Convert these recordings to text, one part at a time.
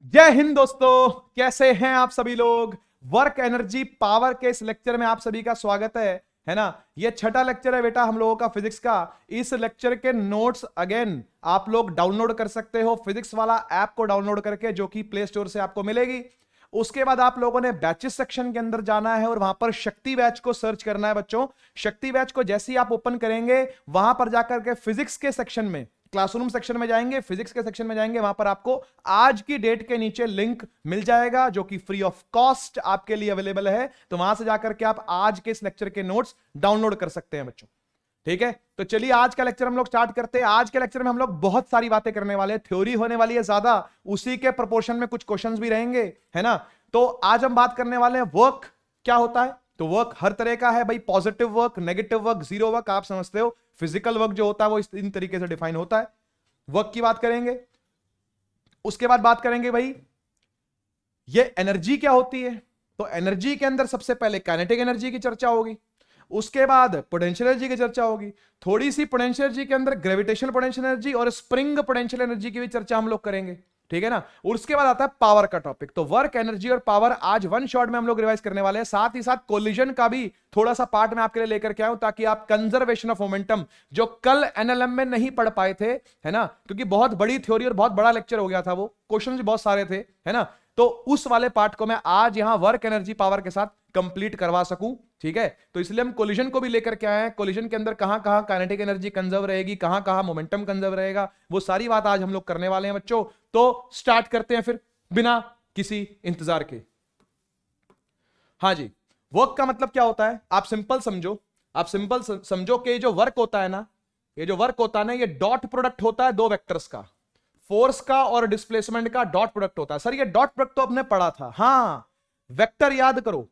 जय हिंद दोस्तों, कैसे हैं आप सभी लोग। वर्क एनर्जी पावर के इस लेक्चर में आप सभी का स्वागत है ना। ये छठा लेक्चर है बेटा हम लोगों का फिजिक्स का। इस लेक्चर के नोट्स अगेन आप लोग डाउनलोड कर सकते हो फिजिक्स वाला ऐप को डाउनलोड करके, जो कि प्ले स्टोर से आपको मिलेगी। उसके बाद आप लोगों ने बैचेस सेक्शन के अंदर जाना है और वहां पर शक्ति बैच को सर्च करना है बच्चों। शक्ति बैच को जैसे ही आप ओपन करेंगे वहां पर जाकर के फिजिक्स के सेक्शन में, क्लासरूम सेक्शन में जाएंगे, फिजिक्स के सेक्शन में जाएंगे, वहां पर आपको आज की डेट के नीचे लिंक मिल जाएगा जो कि फ्री ऑफ कॉस्ट आपके लिए अवेलेबल है। तो वहां से जाकर के आप आज के इस लेक्चर के नोट्स डाउनलोड कर सकते हैं बच्चों। ठीक है, तो चलिए आज का लेक्चर हम लोग स्टार्ट करते हैं। आज के लेक्चर में हम लोग बहुत सारी बातें करने वाले हैं, थ्योरी होने वाली है ज्यादा, उसी के प्रोपोर्शन में कुछ क्वेश्चंस भी रहेंगे, है ना। तो आज हम बात करने वाले हैं वर्क क्या होता है। तो वर्क हर तरह का है भाई, positive work, negative work, zero work, आप समझते हो। फिजिकल वर्क जो होता है वो इन तरीके से डिफाइन होता है। वर्क की बात करेंगे, उसके बाद बात करेंगे भाई ये एनर्जी क्या होती है। तो एनर्जी के अंदर सबसे पहले काइनेटिक एनर्जी की चर्चा होगी, उसके बाद पोटेंशियल एनर्जी की चर्चा होगी, थोड़ी सी पोटेंशियल एनर्जी के अंदर ग्रेविटेशनल पोटेंशियल एनर्जी और स्प्रिंग पोटेंशियल एनर्जी की भी चर्चा हम लोग करेंगे, ठीक है ना। और उसके बाद आता है पावर का टॉपिक। तो वर्क, एनर्जी और पावर आज वन शॉट में हम लोग रिवाइज करने वाले हैं। साथ ही साथ कोलिजन का भी थोड़ा सा पार्ट मैं आपके लिए लेकर के आऊं, ताकि आप कंजर्वेशन ऑफ मोमेंटम जो कल एनएलएम में नहीं पढ़ पाए थे, है ना, क्योंकि बहुत बड़ी थ्योरी और बहुत बड़ा लेक्चर हो गया था, वो क्वेश्चन बहुत सारे थे, है ना। तो उस वाले पार्ट को मैं आज यहां वर्क, एनर्जी, पावर के साथ कंप्लीट करवा सकूं, ठीक है। तो इसलिए हम कोलिजन को भी लेकर के आए हैं। कोलिजन के अंदर कहां कहां काइनेटिक एनर्जी कंजर्व रहेगी, कहां कहां मोमेंटम कंजर्व रहेगा, वो सारी बात आज हम लोग करने वाले हैं बच्चों। तो स्टार्ट करते हैं फिर बिना किसी इंतजार के। हाँ जी, वर्क का मतलब क्या होता है आप सिंपल समझो। आप सिंपल समझो कि जो वर्क होता है ना, ये जो वर्क होता है ना, ये डॉट प्रोडक्ट होता है दो वेक्टर्स का, फोर्स का और डिस्प्लेसमेंट का डॉट प्रोडक्ट होता है। सर ये डॉट प्रोडक्ट तो आपने पढ़ा था, हाँ। वेक्टर याद करो,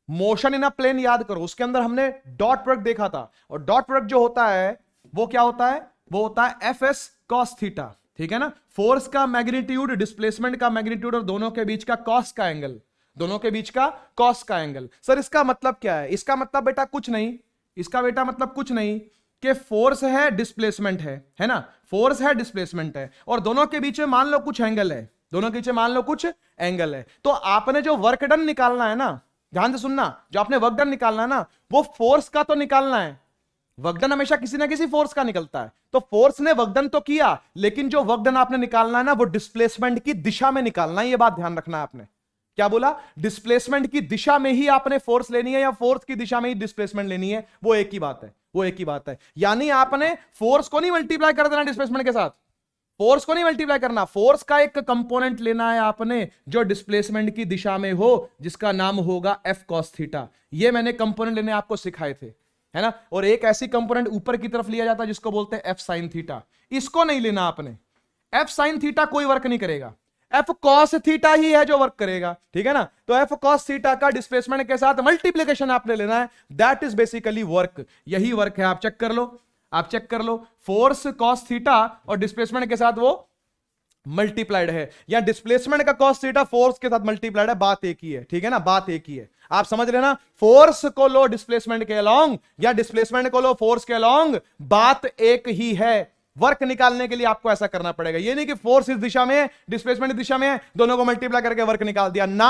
मोशन इन अ प्लेन याद करो, उसके अंदर हमने डॉट प्रोडक्ट देखा था। और डॉट प्रोडक्ट जो होता है वो क्या होता है, वो होता है एफ एस कॉस थीटा, ठीक है ना। फोर्स का मैग्नीट्यूड, डिस्प्लेसमेंट का मैग्नीट्यूड और दोनों के बीच का कॉस का एंगल, दोनों के बीच का कॉस का एंगल। सर इसका मतलब क्या है, इसका मतलब बेटा कुछ नहीं, इसका बेटा मतलब कुछ नहीं कि फोर्स है डिस्प्लेसमेंट है ना, फोर्स है डिस्प्लेसमेंट है और दोनों के बीच में मान लो कुछ एंगल है, दोनों के बीच में मान लो कुछ एंगल है। तो आपने जो वर्क डन निकालना है ना, ध्यान से सुनना, जो आपने वर्क डन निकालना है ना, वो फोर्स का तो निकालना है। वर्क डन हमेशा किसी ना किसी फोर्स का निकलता है। तो फोर्स ने वर्क डन तो किया, लेकिन जो वर्क डन आपने निकालना है ना, वो डिस्प्लेसमेंट की दिशा में निकालना है। ये बात ध्यान रखना है आपने। क्या बोला, डिस्प्लेसमेंट की दिशा में ही आपने फोर्स लेनी है या फोर्स की दिशा में ही डिस्प्लेसमेंट लेनी है, वो एक ही बात है, वो एक ही बात है। यानी आपने फोर्स को नहीं मल्टीप्लाई कर देना डिस्प्लेसमेंट के साथ, फोर्स को नहीं मल्टीप्लाई करना, फोर्स का एक कंपोनेंट लेना है आपने जो डिस्प्लेसमेंट की दिशा में हो, जिसका नाम होगा एफ कॉस थीटा। ये मैंने कंपोनेंट लेने आपको सिखाए थे, है ना। और एक ऐसी कंपोनेंट ऊपर की तरफ लिया जाता है जिसको बोलते हैं एफ साइन थीटा, इसको नहीं लेना आपने। एफ साइन थीटा कोई वर्क नहीं करेगा, एफ कॉस थीटा ही है जो वर्क करेगा, ठीक है ना। तो एफ कॉस थीटा का डिस्प्लेसमेंट के साथ मल्टीप्लिकेशन आपने लेना है, दैट इज बेसिकली वर्क। यही वर्क है, आप चेक कर लो, आप चेक कर लो। फोर्स कॉस थीटा और डिस्प्लेसमेंट के साथ वो मल्टीप्लाइड है, या डिस्प्लेसमेंट का कॉस थीटा फोर्स के साथ मल्टीप्लाइड है, बात एक ही है, ठीक है ना, बात एक ही है। आप समझ लेना, फोर्स को लो डिस्प्लेसमेंट के अलोंग या डिस्प्लेसमेंट को लो फोर्स के अलोंग, बात एक ही है। वर्क निकालने के लिए आपको ऐसा करना पड़ेगा, ये नहीं कि फोर्स इस दिशा में है, डिस्प्लेसमेंट इस दिशा में है, दोनों को मल्टीप्लाई करके वर्क निकाल दिया ना।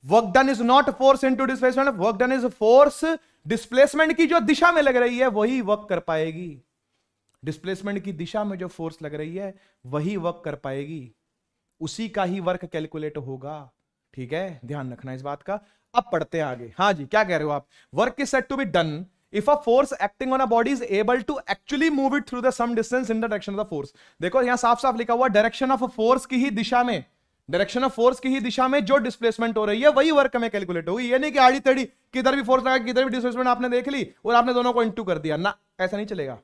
Work done is not force into displacement, work done is force, displacement की जो दिशा में लग रही है वही वर्क कर पाएगी। डिस्प्लेसमेंट की दिशा में जो फोर्स लग रही है वही वर्क कर पाएगी, उसी का ही वर्क कैलकुलेट होगा, ठीक है, ध्यान रखना इस बात का। अब पढ़ते हैं आगे। हाँ जी, क्या कह रहे हो आप, work is said to be done if a force acting on a body is able to actually move it through the some distance in the direction of the force। देखो यहां साफ साफ लिखा हुआ डायरेक्शन ऑफ फोर्स की ही दिशा में, direction of force की ही दिशा में जो डिस्प्लेसमेंट हो रही है वही वर्क में कैलकुलेट होगी। ये नहीं कि आड़ी तड़ी किधर भी फोर्स लगा किधर भी डिस्प्लेसमेंट आपने देख ली और आपने दोनों को इंटू कर दिया ना, ऐसा नहीं चलेगा,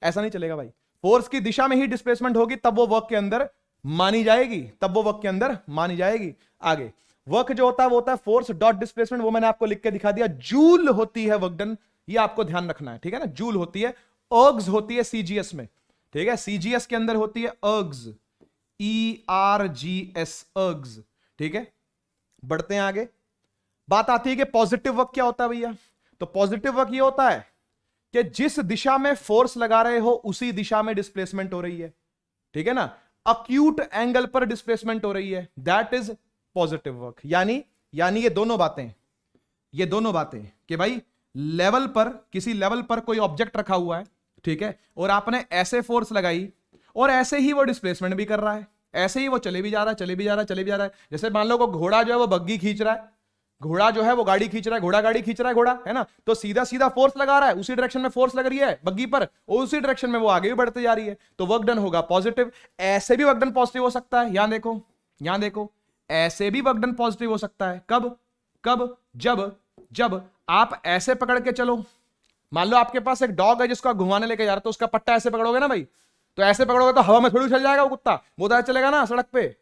ऐसा नहीं चलेगा भाई। फोर्स की दिशा में ही डिस्प्लेसमेंट होगी तब वो वर्क के अंदर मानी जाएगी, तब वो वर्क के अंदर मानी जाएगी। आगे वर्क जो होता है वो होता है फोर्स डॉट डिस्प्लेसमेंट, वो मैंने आपको लिख के दिखा दिया, जूल होती है वर्क डन, ये आपको ध्यान रखना है, ठीक है ना। जूल होती है, अर्ग्स होती है सीजीएस में, ठीक है, सीजीएस के अंदर होती है अर्ग्स, ERGS, अर्ग्स, ठीक है। बढ़ते हैं आगे, बात आती है कि पॉजिटिव वर्क क्या होता है भैया। तो पॉजिटिव वर्क ये होता है कि जिस दिशा में फोर्स लगा रहे हो उसी दिशा में डिस्प्लेसमेंट हो रही है, ठीक है ना। अक्यूट एंगल पर डिस्प्लेसमेंट हो रही है, दैट इज पॉजिटिव वर्क। यानी ये दोनों बातें कि भाई लेवल पर, किसी लेवल पर कोई ऑब्जेक्ट रखा हुआ है, ठीक है, और आपने ऐसे फोर्स लगाई और ऐसे ही वो डिस्प्लेसमेंट भी कर रहा है, ऐसे ही वो चले भी जा रहा है। जैसे मान लो को घोड़ा जो है वो बग्गी खींच रहा है, घोड़ा जो है वो गाड़ी खींच रहा है, घोड़ा गाड़ी खींच रहा है, घोड़ा है ना, तो सीधा सीधा फोर्स लगा रहा है, उसी डायरेक्शन में फोर्स लग रही है बग्गी पर, और उसी डायरेक्शन में वो आगे भी बढ़ते जा रही है, तो वर्क डन होगा पॉजिटिव। ऐसे भी वर्क डन पॉजिटिव हो सकता है, यहां देखो, ऐसे भी वर्क डन पॉजिटिव हो सकता है। कब जब आप ऐसे पकड़ के चलो, मान लो आपके पास एक डॉग है जिसको आप घुमाने लेके जा रहे हो, तो उसका पट्टा ऐसे पकड़ोगे ना भाई, तो ऐसे पकड़ोगे तो हवा में थोड़ी चल जाएगा वो कुत्ता, वो तो चलेगा ना सड़क पे,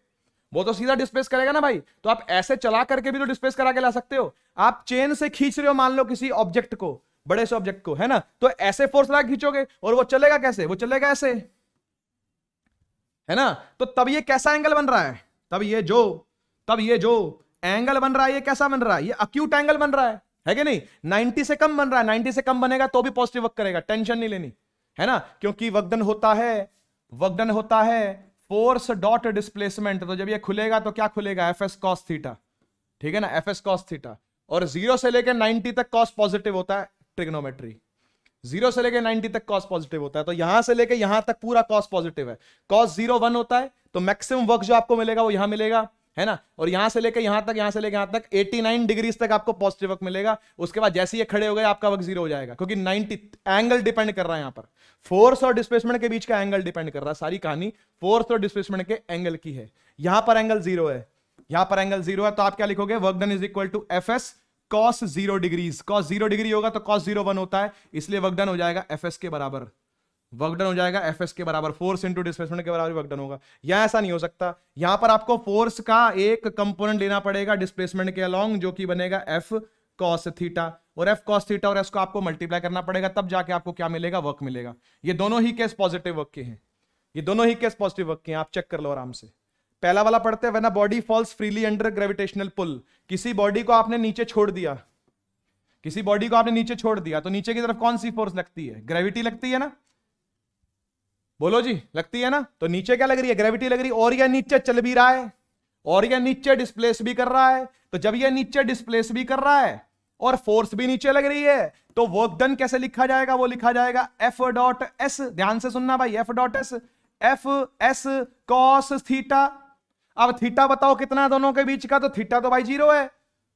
वो तो सीधा डिस्प्लेस करेगा ना भाई। तो आप ऐसे चला करके भी तो डिस्प्लेस करा के ला सकते हो। आप चेन से खींच रहे हो मान लो किसी ऑब्जेक्ट को, बड़े से ऑब्जेक्ट को, है ना, तो ऐसे फोर्स लगा खींचोगे और वो चलेगा कैसे, वो चलेगा ऐसे, है ना। तो तब ये कैसा एंगल बन रहा है, तब ये जो एंगल बन रहा है ये कैसा बन रहा है, ये अक्यूट एंगल बन रहा है कि नहीं। 90 से कम बन रहा है, 90 से कम बनेगा तो भी पॉजिटिव वर्क करेगा, टेंशन नहीं लेनी, है ना, क्योंकि वर्क डन होता है फोर्स डॉट डिस्प्लेसमेंट। तो जब ये खुलेगा तो क्या खुलेगा, एफएस कॉस थीटा, ठीक है ना, एफएस कॉस थीटा। और 0 से लेकर 90 तक कॉस पॉजिटिव होता है, ट्रिग्नोमेट्री 0 से लेकर 90 तक कॉस पॉजिटिव होता है, तो यहां से लेकर यहां तक पूरा कॉस पॉजिटिव है। कॉस 0 1 होता है, तो मैक्सिमम वर्क जो आपको मिलेगा वो यहां मिलेगा, है ना, और यहां से लेकर यहां तक 89 डिग्रीज तक आपको पॉजिटिव वर्क मिलेगा। उसके बाद जैसे ये खड़े हो गए आपका वर्क 0 हो जाएगा, क्योंकि 90 एंगल डिपेंड कर रहा है, यहां पर फोर्स और डिस्प्लेसमेंट के बीच का एंगल डिपेंड कर रहा है। सारी कहानी फोर्स और डिस्प्लेसमेंट के एंगल की है। यहां पर एंगल 0 है, तो आप क्या लिखोगे, work done is equal to F S cos 0 degrees. Cos 0 degree होगा तो कॉस 0 1 होता है, इसलिए वर्क डन हो जाएगा एफएस के बराबर, फोर्स इंटू डिस्प्लेसमेंट के बराबर वर्क डन होगा। यहां ऐसा नहीं हो सकता, यहां पर आपको फोर्स का एक कंपोनेंट लेना पड़ेगा डिस्प्लेसमेंट के अलोंग, जो कि बनेगा एफ कॉस थीटा, और एफ कॉस थीटा और एस को आपको मल्टीप्लाई करना पड़ेगा, तब जाके आपको क्या मिलेगा, वर्क मिलेगा। ये दोनों ही केस पॉजिटिव वर्क के हैं, आप चेक कर लो आराम से। पहला वाला पढ़ते हैं, when a body falls freely under gravitational pull. किसी बॉडी को आपने नीचे छोड़ दिया, तो नीचे की तरफ कौन सी फोर्स लगती है, ग्रेविटी लगती है ना, बोलो जी, लगती है ना। तो नीचे क्या लग रही है, ग्रेविटी लग रही है, और यह नीचे चल भी रहा है और यह नीचे डिस्प्लेस भी कर रहा है। तो जब यह नीचे डिस्प्लेस भी कर रहा है और फोर्स भी नीचे लग रही है, तो वर्क डन कैसे लिखा जाएगा, वो लिखा जाएगा एफ डॉट एस। ध्यान से सुनना भाई, एफ एस कॉस थीटा। अब थीटा बताओ कितना है दोनों के बीच का, तो थीटा तो भाई 0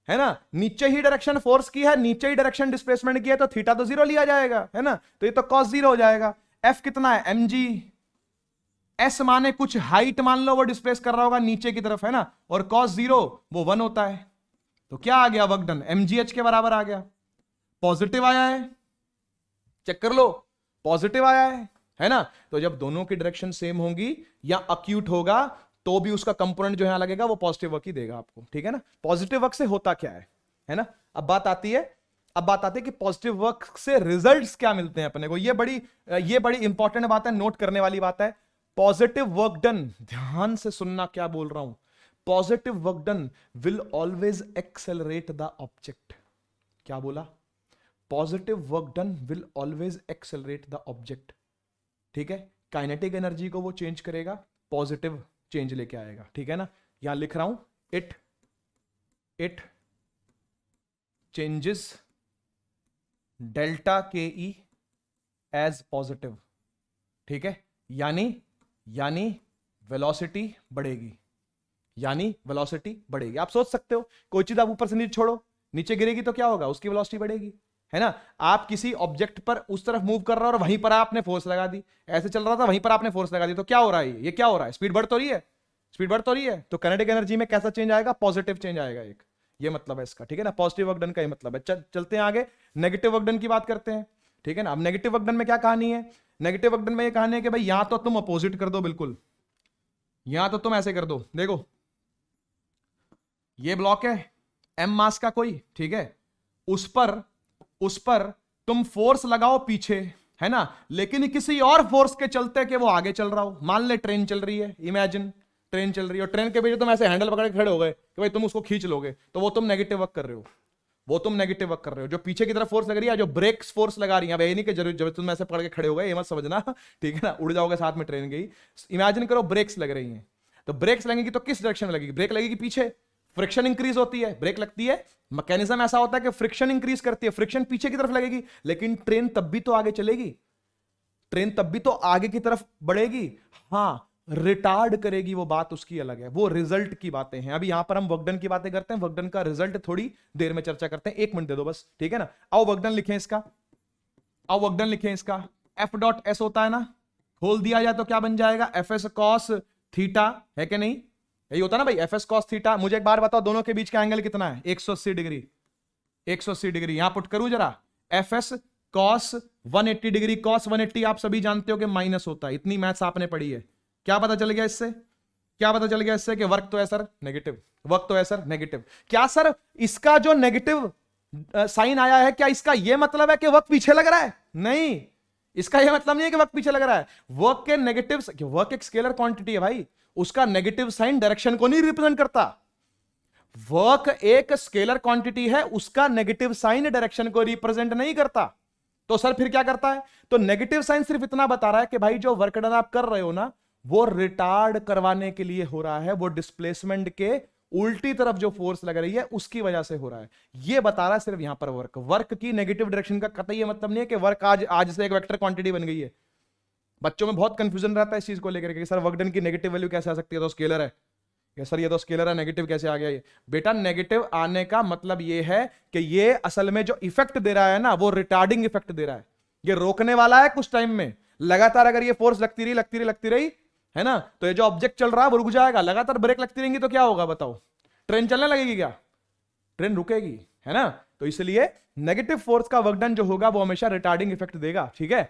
है ना, नीचे ही डायरेक्शन फोर्स की है, नीचे ही डायरेक्शन डिस्प्लेसमेंट की है, तो थीटा तो 0 लिया जाएगा, है ना, तो ये तो कॉस 0 हो जाएगा। एफ कितना है, mg, एस माने कुछ हाइट मान लो वो डिस्प्लेस कर रहा होगा नीचे की तरफ, है ना, और cos 0 वो 1 होता है, तो क्या आ गया वर्क डन, mgh के बराबर आ गया, पॉजिटिव आया है, चेक कर लो, पॉजिटिव आया है ना। तो जब दोनों की डायरेक्शन सेम होंगी या अक्यूट होगा, तो भी उसका कंपोनेंट जो यहां लगेगा वो पॉजिटिव वर्क ही देगा आपको, ठीक है ना। पॉजिटिव वर्क से होता क्या है ना। अब बात आती है कि पॉजिटिव वर्क से रिजल्ट्स क्या मिलते हैं अपने को। ये बड़ी इंपॉर्टेंट बात है, नोट करने वाली बात है। पॉजिटिव वर्क डन, ध्यान से सुनना क्या बोल रहा हूं, positive work done will always accelerate the object. क्या बोला, positive work done will always accelerate the object, ठीक है। काइनेटिक एनर्जी को वो चेंज करेगा, पॉजिटिव चेंज लेके आएगा, ठीक है ना। यहां लिख रहा हूं, इट चेंजेस डेल्टा के ई एज पॉजिटिव, ठीक है। यानी वेलोसिटी बढ़ेगी, आप सोच सकते हो कोई चीज आप ऊपर से नीचे छोड़ो, नीचे गिरेगी तो क्या होगा, उसकी वेलोसिटी बढ़ेगी, है ना। आप किसी ऑब्जेक्ट पर उस तरफ मूव कर रहा हो और वहीं पर आपने फोर्स लगा दी, ऐसे चल रहा था वहीं पर आपने फोर्स लगा दी, तो क्या हो रहा है, ये क्या हो रहा है, स्पीड बढ़ तो रही है, तो काइनेटिक एनर्जी में कैसा चेंज आएगा, पॉजिटिव चेंज आएगा एक, ये मतलब है इसका, ठीक है ना। पॉजिटिव वर्क डन का ये मतलब है। चलते हैं आगे, नेगेटिव वर्क डन की बात करते हैं, ठीक है ना। अब नेगेटिव वर्क डन में क्या कहानी है, नेगेटिव वर्क डन में ये कहानी है कि भाई यहां तो तुम अपोजिट कर दो, बिल्कुल यहां तो तुम ऐसे कर दो, देखो ये ब्लॉक है एम मास का कोई, ठीक है, उस पर तुम फोर्स लगाओ पीछे, है ना, लेकिन किसी और फोर्स के चलते कि वो आगे चल रहा हो। मान ले ट्रेन चल रही है, इमेजिन ट्रेन चल रही है और ट्रेन के पीछे तुम ऐसे हैंडल पकड़ के खड़े हो गए कि भाई तुम उसको खींच लोगे, तो वो तुम नेगेटिव वर्क कर रहे हो, वो तुम नेगेटिव वर्क कर रहे हो। जो पीछे की तरफ फोर्स लग रही है, जो ब्रेक्स फोर्स लगा रही है, अब ये नहीं कि जरूर तुम ऐसे पकड़ के खड़े हो गए, ये मत समझना, ठीक है ना, उड़ जाओगे साथ में ट्रेन गई। इमेजिन करो ब्रेक्स लग रही हैं, तो ब्रेक्स लगेगी तो किस डायरेक्शन में लगेगी? ब्रेक लगेगी पीछे, फ्रिक्शन इंक्रीज होती है, ब्रेक लगती है, मैकेनिज्म ऐसा होता है कि फ्रिक्शन इंक्रीज करती है, फ्रिक्शन पीछे की तरफ लगेगी, लेकिन ट्रेन तब भी तो आगे चलेगी, ट्रेन तब भी तो आगे की तरफ बढ़ेगी। हाँ, रिटार्ड करेगी, वो बात उसकी अलग है, वो रिजल्ट की बातें हैं। अभी यहां पर हम वर्क डन की बातें करते हैं, वर्क डन का रिजल्ट थोड़ी देर में चर्चा करते हैं, 1 मिनट दे दो बस, ठीक है ना। आओ वर्क डन लिखें इसका, आओ वर्क डन लिखें इसका। एफ डॉट एस होता है ना, खोल दिया जाए तो क्या बन जाएगा? एफ एस कॉस थीटा, है कि नहीं? यही होता ना भाई, एफ एस कॉस थीटा। मुझे एक बार बताओ, दोनों के बीच का एंगल कितना है? 180 डिग्री, 180 डिग्री। यहां पुट करूं जरा, F S cos 180 degree, cos 180 आप सभी जानते हो कि माइनस होता है, इतनी मैथ्स आपने पढ़ी है। क्या पता चल गया इससे? क्या पता चल गया इससे? कि वर्क तो है सर नेगेटिव, वर्क तो है सर नेगेटिव। क्या सर इसका जो नेगेटिव साइन आया है, क्या इसका यह मतलब है कि वर्क पीछे लग रहा है? नहीं, इसका यह मतलब नहीं है कि वर्क पीछे लग रहा है। वर्क के नेगेटिव, वर्क एक स्केलर क्वांटिटी है भाई, उसका नेगेटिव साइन डायरेक्शन को नहीं रिप्रेजेंट करता। वर्क एक स्केलर क्वांटिटी है, उसका नेगेटिव साइन डायरेक्शन को रिप्रेजेंट नहीं करता। तो सर फिर क्या करता है? तो नेगेटिव साइन सिर्फ इतना बता रहा है कि भाई जो वर्क डन आप कर रहे हो ना, वो रिटार्ड करवाने के लिए हो रहा है, वो डिस्प्लेसमेंट के उल्टी तरफ जो फोर्स लग रही है उसकी वजह से हो रहा है, ये बता रहा है सिर्फ यहां पर। वर्क की नेगेटिव डायरेक्शन का कतई मतलब नहीं है कि वर्क आज से एक वेक्टर क्वांटिटी बन गई है। बच्चों में बहुत कंफ्यूजन रहता है इस चीज को लेकर के, सर वर्क डन की नेगेटिव वैल्यू कैसे आ सकती है? तो स्केलर है। या सर ये तो स्केलर है, नेगेटिव कैसे आ गया? ये बेटा, नेगेटिव आने का मतलब ये है कि ये असल में जो इफेक्ट दे रहा है ना, वो रिटार्डिंग इफेक्ट दे रहा है, ये रोकने वाला है कुछ टाइम में। लगातार अगर ये फोर्स लगती रही है ना, तो ये जो ऑब्जेक्ट चल रहा है वो रुक जाएगा। लगातार ब्रेक लगती रहेंगी तो क्या होगा बताओ? ट्रेन चलने लगेगी क्या? ट्रेन रुकेगी, है ना। तो इसलिए नेगेटिव फोर्स का वर्क डन जो होगा वो हमेशा रिटार्डिंग इफेक्ट देगा, ठीक है।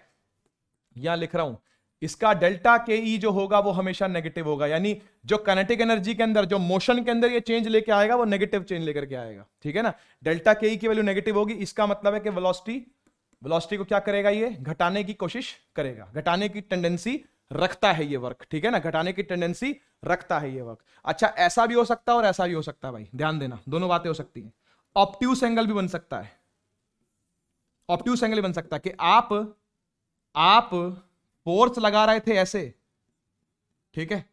यहां लिख रहा हूं, इसका डेल्टा के ई जो होगा वो हमेशा नेगेटिव होगा, यानी जो काइनेटिक एनर्जी के अंदर, जो मोशन के अंदर ये चेंज लेके आएगा वो नेगेटिव चेंज लेकर के आएगा, ठीक है ना। डेल्टा के ई की वैल्यू नेगेटिव होगी, इसका मतलब है कि वेलोसिटी को क्या करेगा? ये घटाने की कोशिश करेगा, घटाने की टेंडेंसी रखता है ये वर्क, ठीक है ना, घटाने की टेंडेंसी रखता है ये वर्क। अच्छा, ऐसा भी हो सकता है और ऐसा भी हो सकता है भाई, ध्यान देना, दोनों बातें हो सकती हैं। ऑब्ट्यूस एंगल भी बन सकता है, ऑब्ट्यूस एंगल बन सकता है कि आप फोर्स लगा रहे थे ऐसे, ठीक है,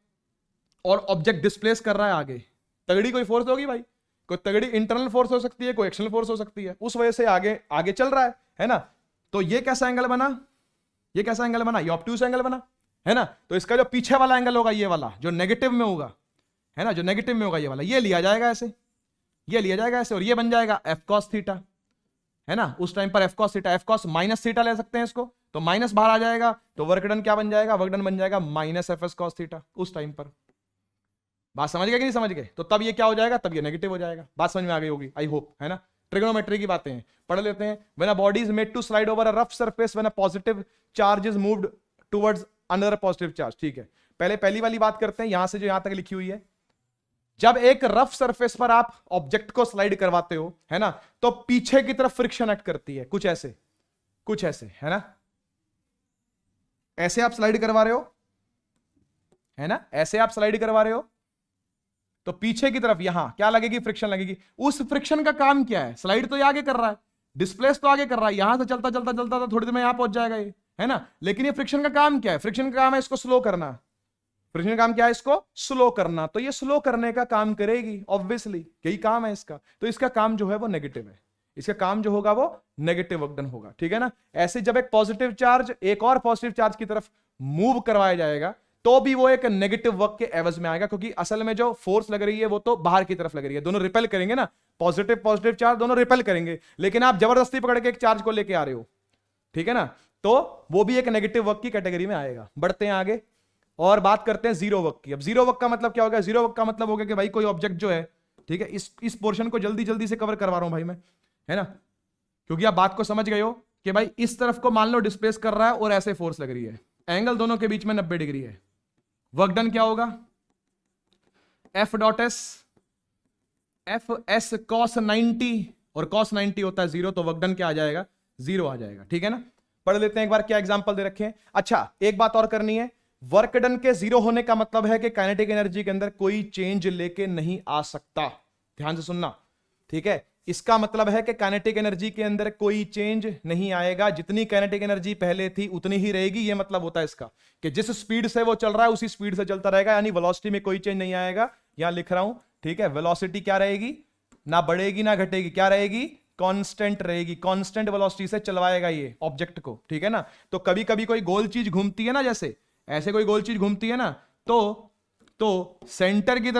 और ऑब्जेक्ट डिस्प्लेस कर रहा है आगे। तगड़ी कोई फोर्स होगी भाई, कोई तगड़ी इंटरनल फोर्स हो सकती है, कोई एक्सटर्नल फोर्स हो सकती है, उस वजह से आगे आगे चल रहा है ना। तो ये कैसा एंगल बना? ये कैसा एंगल बना? ये ऑब्ट्यूस एंगल बना, है ना। तो इसका जो पीछे वाला एंगल होगा, ये वाला जो नेगेटिव में होगा, है ना, जो नेगेटिव में होगा ये वाला, ये लिया जाएगा ऐसे, ये लिया जाएगा ऐसे, और ये बन जाएगा एफ कॉस थीटा, है ना। उस टाइम पर F cos theta, F cos minus theta ले सकते हैं इसको, तो माइनस बाहर आ जाएगा, तो वर्क डन क्या बन जाएगा? वर्क डन बन जाएगा minus F S cos theta उस टाइम पर। बात समझ गए कि नहीं समझ गए? तो तब ये क्या हो जाएगा? तब ये नेगेटिव हो जाएगा। बात समझ में आ गई होगी, आई होप, है ना। ट्रिग्नोमेट्री की बातें हैं, पढ़ लेते हैं। When a body is made to slide over a rough surface when a positive charge is moved towards another positive charge, ठीक है। पहली वाली बात करते हैं, यहां से जो यहां तक लिखी हुई है, जब एक रफ सरफेस पर आप ऑब्जेक्ट को स्लाइड करवाते हो, है ना, तो पीछे की तरफ फ्रिक्शन एक्ट करती है, कुछ ऐसे, है ना। ऐसे आप स्लाइड करवा रहे हो, है ना, ऐसे आप स्लाइड करवा रहे हो, तो पीछे की तरफ यहां क्या लगेगी? फ्रिक्शन लगेगी। उस फ्रिक्शन का काम क्या है? स्लाइड तो ये आगे कर रहा है, डिस्प्लेस तो आगे कर रहा है, यहां से चलता थोड़ी देर में यहां पहुंच जाएगा ये, है ना। लेकिन ये फ्रिक्शन का काम क्या है? फ्रिक्शन का काम है इसको स्लो करना। फ्रिक्शन का काम क्या है? इसको स्लो करना। तो ये स्लो करने का काम करेगी, ऑब्वियसली यही काम है इसका। तो इसका काम जो है वो नेगेटिव है, इसका काम जो होगा वो नेगेटिव वर्क डन होगा, ठीक है ना। ऐसे जब एक पॉजिटिव चार्ज एक और पॉजिटिव चार्ज की तरफ मूव करवाया जाएगा, तो भी वो एक नेगेटिव वर्क के एवज में आएगा, क्योंकि असल में जो फोर्स लग रही है वो तो बाहर की तरफ लग रही है, दोनों रिपेल करेंगे ना, पॉजिटिव चार्ज दोनों रिपेल करेंगे। लेकिन आप जबरदस्ती पकड़ के एक चार्ज को लेके आ रहे हो, ठीक है ना, तो वो भी एक नेगेटिव वर्क की कैटेगरी में आएगा। बढ़ते हैं आगे और बात करते हैं जीरो वर्क की। अब जीरो वर्क का मतलब क्या होगा? जीरो वर्क का मतलब होगा कि भाई कोई ऑब्जेक्ट जो है, ठीक है, इस पोर्शन को जल्दी से कवर करवा रहा हूं भाई मैं, है ना, क्योंकि आप बात को समझ गए हो कि भाई इस तरफ को मान लो डिस्प्लेस कर रहा है और ऐसे फोर्स लग रही है, एंगल दोनों के बीच में 90 डिग्री है। वर्क डन क्या होगा? F dot F S cos 90, और कॉस 90 होता है 0, तो वर्क डन क्या आ जाएगा? 0 आ जाएगा, ठीक है ना। पढ़ लेते हैं एक बार क्या एग्जांपल दे रखे हैं। अच्छा, एक बात और करनी है, वर्क डन के 0 होने का मतलब है कि काइनेटिक एनर्जी के अंदर कोई चेंज लेके नहीं आ सकता। ध्यान से सुनना, ठीक है। इसका मतलब है कि काइनेटिक एनर्जी के अंदर कोई चेंज नहीं आएगा, जितनी काइनेटिक एनर्जी पहले थी उतनी ही रहेगी। ये मतलब होता है इसका कि जिस स्पीड से वो चल रहा है उसी स्पीड से चलता रहेगा, यानी वेलोसिटी में कोई चेंज नहीं आएगा। यहां लिख रहा हूं, ठीक है। वेलोसिटी क्या रहेगी, ना बढ़ेगी ना घटेगी, क्या रहेगी, कांस्टेंट रहेगी। कांस्टेंट वेलोसिटी से चलवाएगा ये ऑब्जेक्ट को, ठीक है ना। तो कभी कभी कोई गोल चीज घूमती है ना, जैसे ऐसे कोई गोल चीज घूमती है ना, तो सेंटर की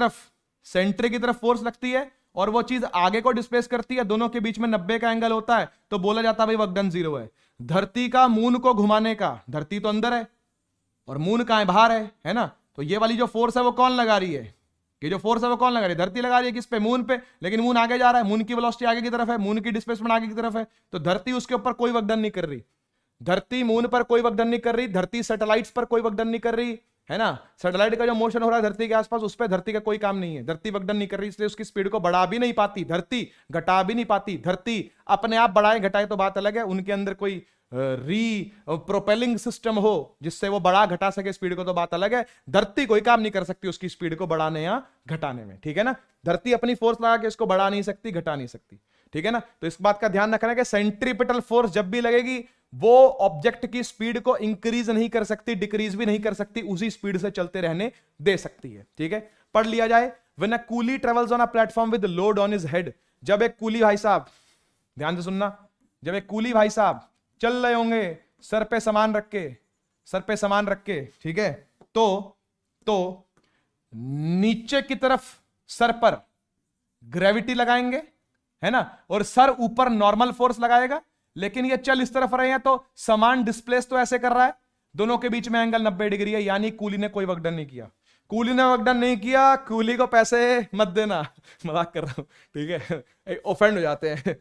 तरफ फोर्स लगती है और वो चीज आगे को डिस्प्लेस करती है, दोनों के बीच में 90 का एंगल होता है, तो बोला जाता है भाई वर्क डन 0 है। धरती का मून को घुमाने का, धरती तो अंदर है और मून कहां है, बाहर है ना। तो ये वाली जो फोर्स है वो कौन लगा रही है, ये जो फोर्स है वो कौन लगा रही है, धरती लगा रही है। किस पे, मून पे। लेकिन मून आगे जा रहा है, मून की वेलोसिटी आगे की तरफ है, मून की डिस्प्लेसमेंट आगे की तरफ है, तो धरती उसके ऊपर कोई वर्क डन नहीं कर रही। धरती मून पर कोई वर्क डन नहीं कर रही, धरती सैटेलाइट्स पर कोई वर्क डन नहीं कर रही, है ना। सैटेलाइट का जो मोशन हो रहा है धरती के आसपास, उस पर धरती का कोई काम नहीं है, धरती वर्क डन नहीं कर रही, इसलिए उसकी स्पीड को बढ़ा भी नहीं पाती, धरती घटा भी नहीं पाती। धरती अपने आप बढ़ाए घटाए तो बात अलग है, उनके अंदर कोई री प्रोपेलिंग सिस्टम हो जिससे वो बढ़ा घटा सके स्पीड को, तो बात अलग है। धरती कोई काम नहीं कर सकती उसकी स्पीड को बढ़ाने या घटाने में, ठीक है ना। धरती अपनी फोर्स लगा के इसको बढ़ा नहीं सकती, घटा नहीं सकती, ठीक है ना। तो इस बात का ध्यान रखना है कि सेंट्रीपिटल फोर्स जब भी लगेगी वो ऑब्जेक्ट की स्पीड को इंक्रीज नहीं कर सकती, डिक्रीज भी नहीं कर सकती, उसी स्पीड से चलते रहने दे सकती है, ठीक है। पढ़ लिया जाए। When a coolie travels on a platform with load on his head, जब एक कूली भाई साहब, ध्यान से सुनना, जब एक कूली भाई साहब चल रहे होंगे सर पे सामान रख के, ठीक है, तो नीचे की तरफ सर पर ग्रेविटी लगाएंगे, है ना, और सर ऊपर नॉर्मल फोर्स लगाएगा। लेकिन ये चल इस तरफ रहे हैं तो समान डिस्प्लेस तो ऐसे कर रहा है, दोनों के बीच में एंगल 90 डिग्री है, यानी कूली ने कोई वर्क डन नहीं किया। कूली ने वर्क डन नहीं किया, कूली को पैसे मत देना, मजाक कर रहा हूं, ठीक है, ऑफेंड हो जाते हैं।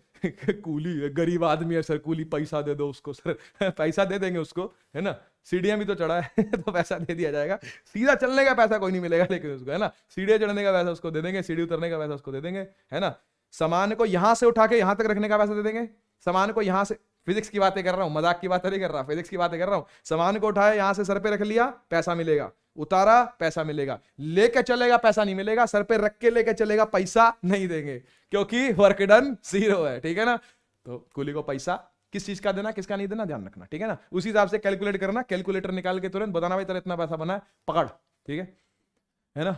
कूली गरीब आदमी है सर, कूली पैसा दे दो उसको, सर पैसा दे देंगे उसको, है ना, सीढ़ियां भी तो चढ़ा है तो पैसा दे दिया जाएगा। सीधा चलने का पैसा कोई नहीं मिलेगा लेकिन उसको, है ना, सीढ़ियां चढ़ने का पैसा उसको दे देंगे, सीढ़ी उतरने का पैसा उसको दे देंगे, है ना। सामान को यहां से उठा के यहां तक रखने का पैसा दे देंगे, सामान को यहां से, फिजिक्स की बातें कर रहा हूं, मजाक की बातें नहीं कर रहा, फिजिक्स की बातें कर रहा हूं। सामान को उठाया यहां से सर पे रख लिया, पैसा मिलेगा, उतारा पैसा मिलेगा, लेके चलेगा पैसा नहीं मिलेगा, सर पे रख के लेके चलेगा पैसा नहीं देंगे, क्योंकि वर्क डन 0 है, ठीक है ना। तो कूली को पैसा किस चीज का देना किसका नहीं देना ध्यान रखना, ठीक है ना। उसी हिसाब से कैलकुलेट करना, कैलकुलेटर निकाल के तुरंत बताना भाई तेरा इतना पैसा बना है, पकड़, ठीक है ना।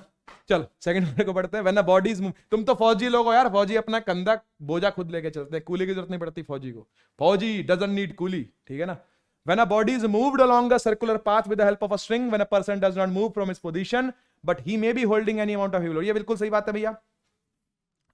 चल सेकंड नंबर को पढ़ते हैं। When a body is move, तुम तो फौजी लोग हो यार, फौजी अपना कंधा बोझा खुद लेके चलते हैं, कूली की जरूरत नहीं पड़ती फौजी को, फौजी डजंट नीड कूली, ठीक है ना। When a body is moved along a circular path with the help of a string, when a person does not move from his position, but he may be holding any amount of heavy load, ये बिल्कुल सही बात है भैया।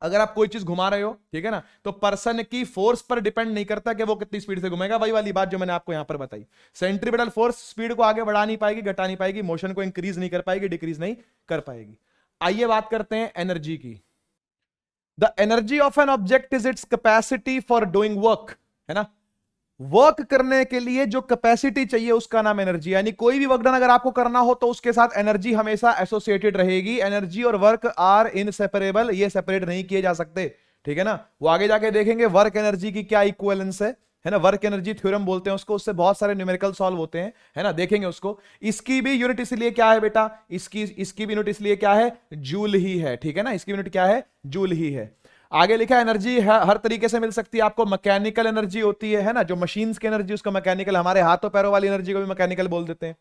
अगर आप कोई चीज घुमा रहे हो, ठीक है ना, तो पर्सन की फोर्स पर डिपेंड नहीं करता कि वो कितनी स्पीड से घुमेगा, वही वाली बात जो मैंने आपको यहां पर बताई। सेंट्रीपिटल फोर्स स्पीड को आगे बढ़ा नहीं पाएगी, घटा नहीं पाएगी, मोशन को इंक्रीज नहीं कर पाएगी, डिक्रीज नहीं कर पाएगी। आइए बात करते हैं एनर्जी की। The energy of an object is its capacity for doing work, है ना। वर्क करने के लिए जो कैपेसिटी चाहिए उसका नाम एनर्जी, यानी कोई भी वर्क डन अगर आपको करना हो तो उसके साथ एनर्जी हमेशा एसोसिएटेड रहेगी। एनर्जी और वर्क आर इनसेपरेबल, ये सेपरेट नहीं किए जा सकते, ठीक है ना। वो आगे जाके देखेंगे वर्क एनर्जी की क्या इक्विवेलेंस है ना, वर्क एनर्जी थ्योरम बोलते हैं उसको, उससे बहुत सारे न्यूमेरिकल सॉल्व होते हैं, है ना, देखेंगे उसको। इसकी भी यूनिट इसलिए क्या है बेटा, इसकी भी यूनिट इसलिए क्या है, जूल ही है, ठीक है ना, इसकी यूनिट क्या है, जूल ही है। आगे लिखा है एनर्जी हर तरीके से मिल सकती है आपको, मैकेनिकल एनर्जी होती है ना, जो मशीन्स की एनर्जी उसका मैकेनिकल, हमारे हाथों पैरों वाली एनर्जी को भी मैकेनिकल बोल देते हैं।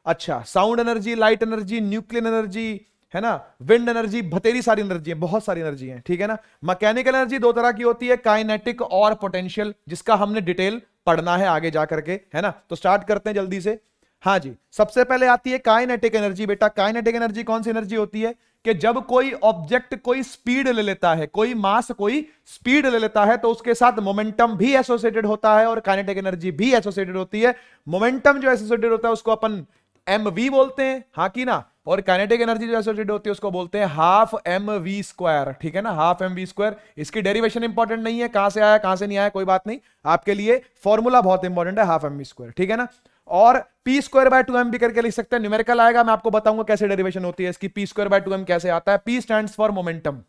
अच्छा, sound energy, light energy, nuclear energy, है ना, विंड एनर्जी, बतेरी सारी एनर्जी है, बहुत सारी एनर्जी है, ठीक है ना। मैकेनिकल एनर्जी दो तरह की होती है, काइनेटिक और पोटेंशियल, जिसका हमने डिटेल पढ़ना है आगे जा करके, है ना। तो स्टार्ट करते हैं जल्दी से। हाँ जी, सबसे पहले आती है काइनेटिक एनर्जी। बेटा काइनेटिक एनर्जी कौन सी एनर्जी होती है कि जब कोई ऑब्जेक्ट कोई स्पीड ले लेता है, कोई मास कोई स्पीड ले लेता है, तो उसके साथ मोमेंटम भी एसोसिएटेड होता है और काइनेटिक एनर्जी भी एसोसिएटेड होती है। मोमेंटम जो एसोसिएटेड होता है उसको अपन mv बोलते हैं, हाँ की ना, और काइनेटिक एनर्जी जो एसोसिएटेड होती है उसको बोलते हैं हाफ mv स्क्वायर, ठीक है ना, हाफ mv स्क्वायर। इसकी डेरिवेशन इंपॉर्टेंट नहीं है, कहां से आया कहां से नहीं आया कोई बात नहीं, आपके लिए फॉर्मूला बहुत इंपॉर्टेंट है, हाफ mv स्क्वायर, ठीक है ना। और पी स्क्वायर बाय 2m भी करके लिख सकते हैं, न्यूमेरिकल आएगा, मैं आपको बताऊंगा कैसे डेरिवेशन होती है इसकी, पी स्क्वायर बाय 2m कैसे आता है। पी स्टैंड्स फॉर मोमेंटम,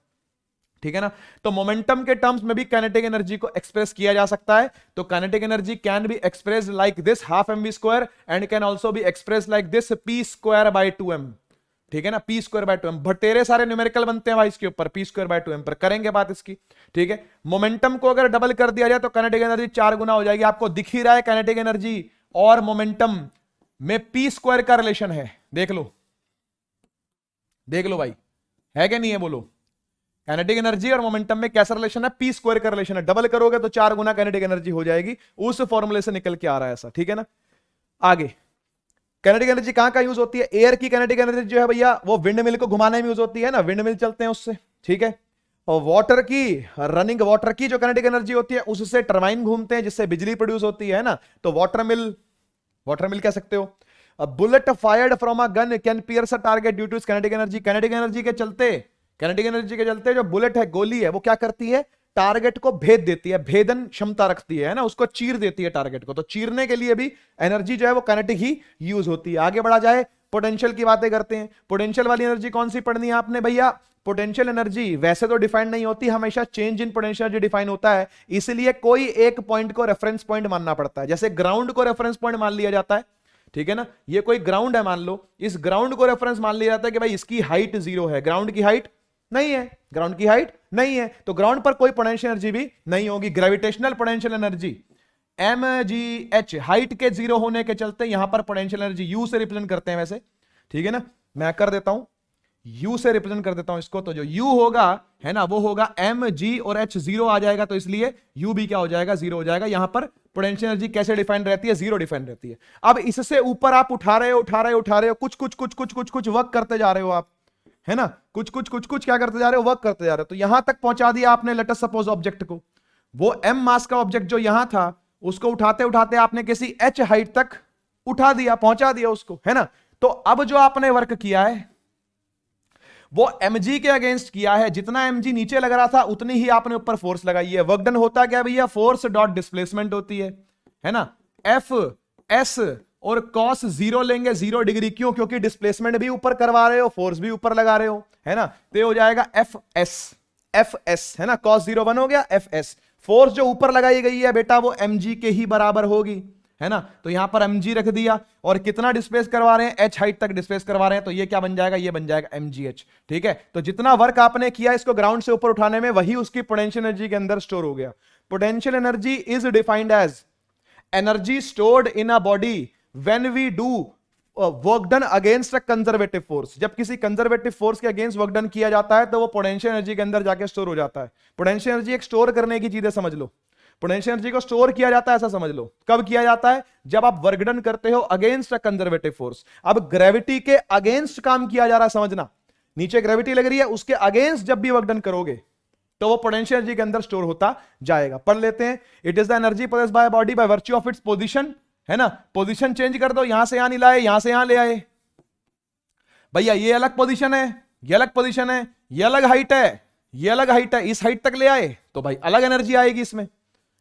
ठीक है ना। तो मोमेंटम के टर्म्स में भी काइनेटिक एनर्जी को एक्सप्रेस किया जा सकता है। तो kinetic energy can be express like this half mv square and can also be express like this P square by 2m, ठीक है ना, पी स्क्वायर बाय 2m। बटेरे सारे न्यूमेरिकल बनते हैं भाई इसके ऊपर, पी स्क्वायर बाय 2m पर करेंगे बात इसकी। ठीक है, मोमेंटम को अगर डबल कर दिया जाए तो काइनेटिक एनर्जी 4 गुना हो जाएगी। आपको दिख ही रहा है काइनेटिक एनर्जी और मोमेंटम में पी स्क्वायर का रिलेशन है, देख लो, देख लो भाई, है कि नहीं है, बोलो। काइनेटिक एनर्जी और मोमेंटम में कैसा रिलेशन है, पी स्क्वायर का रिलेशन है। डबल करोगे तो 4 गुना काइनेटिक एनर्जी हो जाएगी, उस फॉर्मूले से निकल के आ रहा है ऐसा। ठीक है ना, आगे काइनेटिक एनर्जी कहां का यूज होती है, एयर की काइनेटिक एनर्जी जो है भैया वो विंड मिल को घुमाने में यूज होती है ना, विंड मिल चलते हैं उससे। ठीक है, और वाटर की, रनिंग वाटर की जो काइनेटिक एनर्जी होती है उससे टरबाइन घूमते हैं जिससे बिजली प्रोड्यूस होती है ना, तो वाटर मिल कह सकते हो। Bullet fired from a gun can pierce a target due to kinetic energy. Kinetic energy के चलते जो बुलेट है, गोली है, वो क्या करती है, टारगेट को भेद देती है, भेदन क्षमता रखती है ना, उसको चीर देती है टारगेट को। तो चीरने के लिए भी एनर्जी जो है वो काइनेटिक ही यूज होती है। आगे बढ़ा जाए, पोटेंशियल की बातें करते हैं। पोटेंशियल वाली एनर्जी कौन सी पढ़नी है आपने भैया, पोटेंशियल एनर्जी वैसे तो डिफाइन नहीं होती, हमेशा change in potential energy define होता है, इसलिए कोई एक पॉइंट को रेफरेंस पॉइंट मानना पड़ता है। जैसे ग्राउंड को रेफरेंस पॉइंट मान लिया जाता है, ठीक है ना, ये कोई ग्राउंड है मान लो, इस ग्राउंड को रेफरेंस मान लिया जाता है कि भाई इसकी हाइट 0 है, ग्राउंड की हाइट नहीं है, ग्राउंड की हाइट नहीं है, तो ग्राउंड पर कोई पोटेंशियल एनर्जी भी नहीं होगी। Gravitational potential energy mgh, height के 0 होने के चलते यहां पर पोटेंशियल एनर्जी यू से रिप्रेजेंट करते हैं वैसे। ठीक है ना, मैं कर देता हूं, u से रिप्रेजेंट कर देता हूं इसको, तो जो u होगा है ना वो होगा mg और h 0 आ जाएगा, तो इसलिए u भी क्या हो जाएगा, 0 हो जाएगा। यहां पर पोटेंशियल एनर्जी कैसे डिफाइन रहती है, 0 डिफाइन रहती है। अब इससे ऊपर आप उठा रहे हो, कुछ वर्क करते जा रहे हो आप, है ना, कुछ क्या करते जा रहे हो, वर्क करते जा रहे हो। तो यहां तक पहुंचा दिया आपने, लेट अस सपोज ऑब्जेक्ट को, वो m मास का ऑब्जेक्ट जो यहां था उसको उठाते उठाते आपने किसी h हाइट तक उठा दिया, पहुंचा दिया उसको, है ना। तो अब जो आपने वर्क किया है वो mg के अगेंस्ट किया है, जितना mg नीचे लग रहा था उतनी ही आपने ऊपर फोर्स लगाई है। वर्क डन होता क्या भैया, फोर्स डॉट डिस्प्लेसमेंट होती है ना। एफ एस और कॉस 0 लेंगे, 0 डिग्री, क्यों, क्योंकि डिस्प्लेसमेंट भी ऊपर करवा रहे हो, फोर्स भी ऊपर लगा रहे हो, है ना। तो हो जाएगा एफ एस, है ना, कॉस 0 1 हो गया, एफ एस, फोर्स जो ऊपर लगाई गई है बेटा वो mg के ही बराबर होगी, है ना। तो यहां पर mg रख दिया, और कितना डिस्प्लेस करवा रहे हैं, h हाइट तक डिस्प्लेस करवा रहे हैं, तो ये क्या बन जाएगा, ये बन जाएगा mgh। ठीक है, तो जितना वर्क आपने किया इसको ग्राउंड से ऊपर उठाने में, वही उसकी पोटेंशियल एनर्जी के अंदर स्टोर हो गया। Potential energy is defined as energy stored in a body when we do work done against a conservative force. जब किसी कंजर्वेटिव फोर्स के अगेंस्ट वर्क डन किया जाता है तो वो पोटेंशियल एनर्जी के अंदर जाके स्टोर हो जाता है। पोटेंशियल एनर्जी एक स्टोर करने की चीज है, समझ लो। पोटेंशियल एनर्जी को स्टोर किया जाता है, ऐसा समझ लो। कब किया जाता है, जब आप वर्क डन करते हो अगेंस्ट अ कंजर्वेटिव फोर्स। अब ग्रेविटी के अगेंस्ट काम किया जा रहा है, समझना, नीचे ग्रेविटी लग रही है, उसके अगेंस्ट जब भी वर्क डन करोगे तो वो पोटेंशियल एनर्जी के अंदर स्टोर होता जाएगा। पढ़ लेते हैं, it is the energy possessed by body by virtue of its position, है ना। पोजीशन चेंज कर दो, यहां से यहां नहीं लाए, यहां से यहां ले आए भैया, ये अलग पोजीशन है, ये अलग पोजीशन है, ये अलग हाइट है, ये अलग हाइट है, इस हाइट तक ले आए तो भाई अलग एनर्जी आएगी इसमें,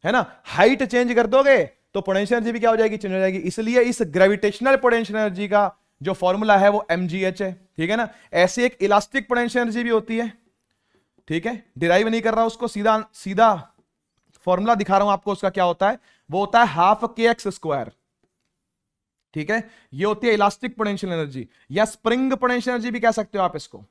है ना। हाइट चेंज कर दोगे तो पोटेंशियल एनर्जी भी क्या हो जाएगी, चेंज हो जाएगी। इसलिए इस ग्रेविटेशनल पोटेंशियल एनर्जी का जो फॉर्मूला है वो mgh है, ठीक है ना। ऐसे एक इलास्टिक पोटेंशियल एनर्जी भी होती है, ठीक है, डिराइव नहीं कर रहा उसको, सीधा सीधा फॉर्मूला दिखा रहा हूं आपको। उसका क्या होता है, वो होता है हाफ kx स्क्वायर, ठीक है। ये होती है इलास्टिक पोटेंशियल एनर्जी, या स्प्रिंग पोटेंशियल एनर्जी भी कह सकते हो आप इसको,